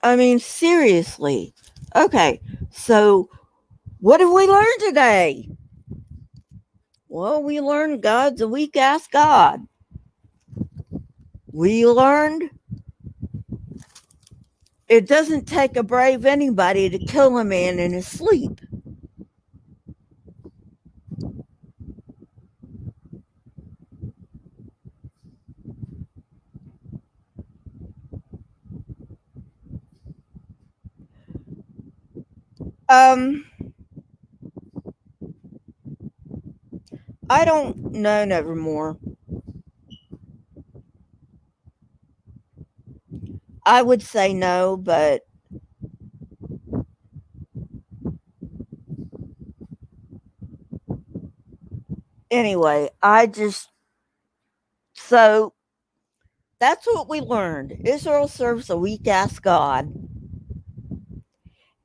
I mean, seriously. Okay, so what have we learned today? Well, we learned God's a weak ass God. We learned It doesn't take a brave anybody to kill a man in his sleep. I don't know Nevermore. I would say no, but anyway, so that's what we learned. Israel serves a weak ass God.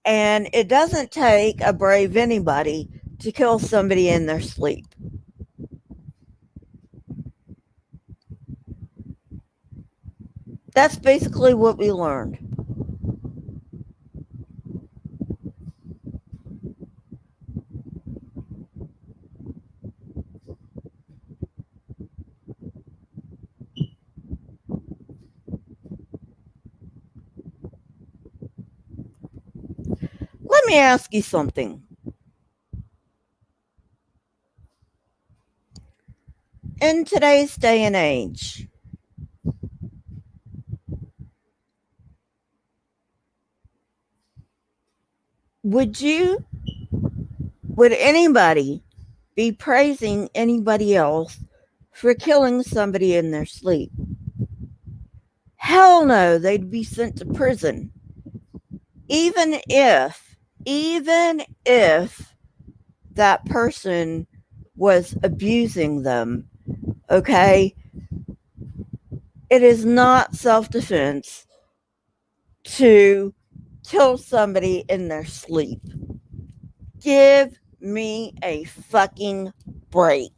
And it doesn't take a brave anybody to kill somebody in their sleep. That's basically what we learned. Let me ask you something. In today's day and age, would anybody be praising anybody else for killing somebody in their sleep? Hell no, they'd be sent to prison. Even if that person was abusing them, okay? It is not self-defense to kill somebody in their sleep. Give me a fucking break.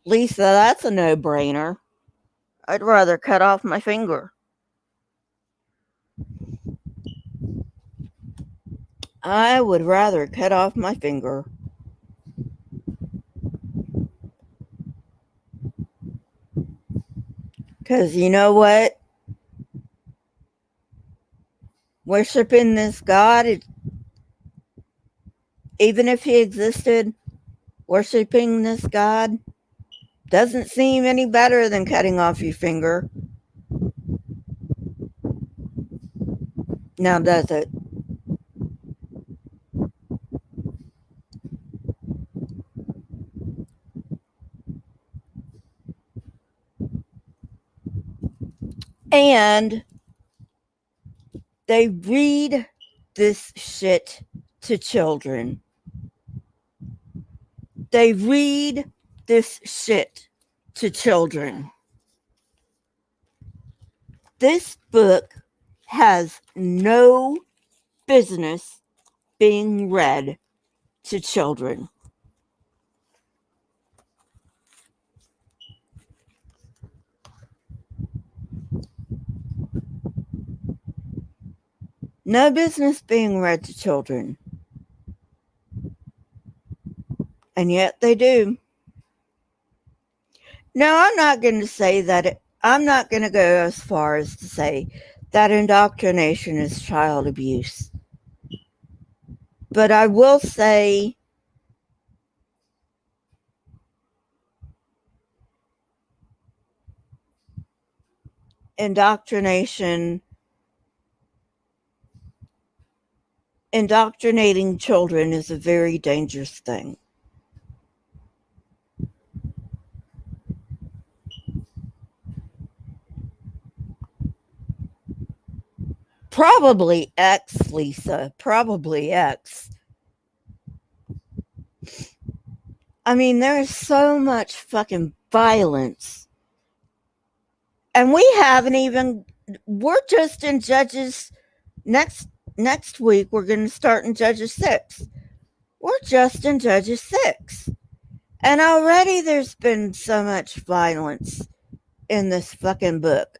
Lisa, that's a no-brainer. I'd rather cut off my finger. I would rather cut off my finger. Because you know what? Worshipping this God, even if he existed, worshipping this God doesn't seem any better than cutting off your finger. Now, does it? And they read this shit to children. They read this shit to children. This book has no business being read to children. No business being read to children. And yet they do. Now, I'm not going to say that I'm not going to go as far as to say that indoctrination is child abuse. But I will say indoctrinating children is a very dangerous thing. Probably X, Lisa. Probably X. I mean, there's so much fucking violence. And we're just in Judges next next week we're going to start in Judges 6. We're just in Judges 6. And already there's been so much violence in this fucking book.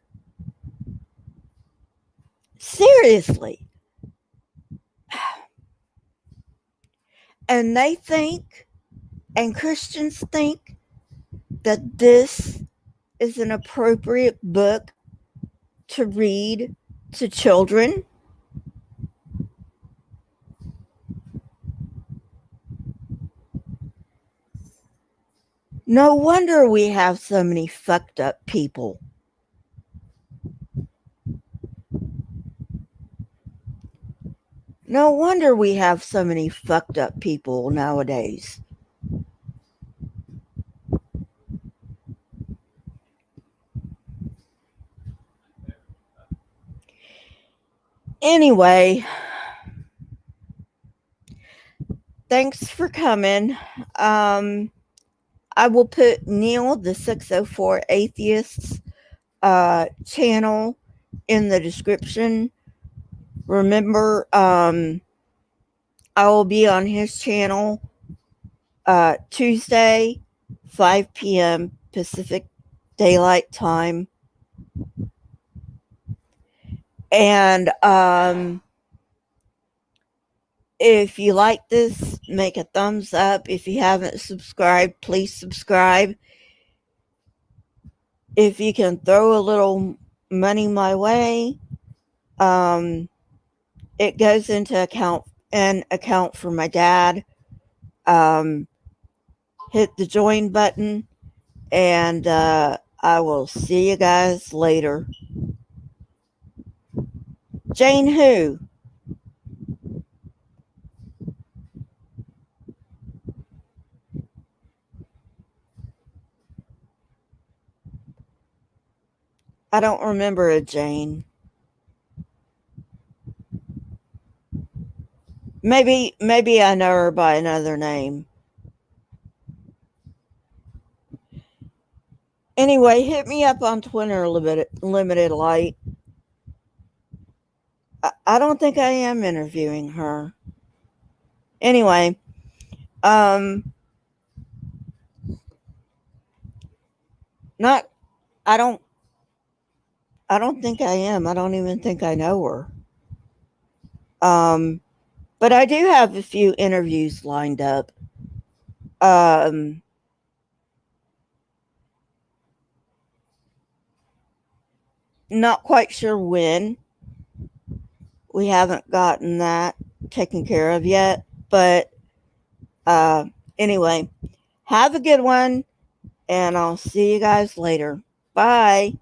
Seriously. And they think, and Christians think, that this is an appropriate book to read to children. No wonder we have so many fucked up people. No wonder we have so many fucked up people nowadays. Anyway, thanks for coming. I will put Neil, the 604 Atheists channel in the description. Remember, I will be on his channel Tuesday, 5 p.m. Pacific Daylight Time. And if you like this, make a thumbs up. If you haven't subscribed, please subscribe. If you can throw a little money my way, it goes into an account for my dad. Hit the join button, and I will see you guys later. Jane who? I don't remember a Jane. Maybe I know her by another name. Anyway, hit me up on Twitter, Limited Light. I don't think I am interviewing her. Anyway, not. I don't think I am. I don't even think I know her. But I do have a few interviews lined up. Not quite sure when. We haven't gotten that taken care of yet. But anyway, have a good one, and I'll see you guys later. Bye.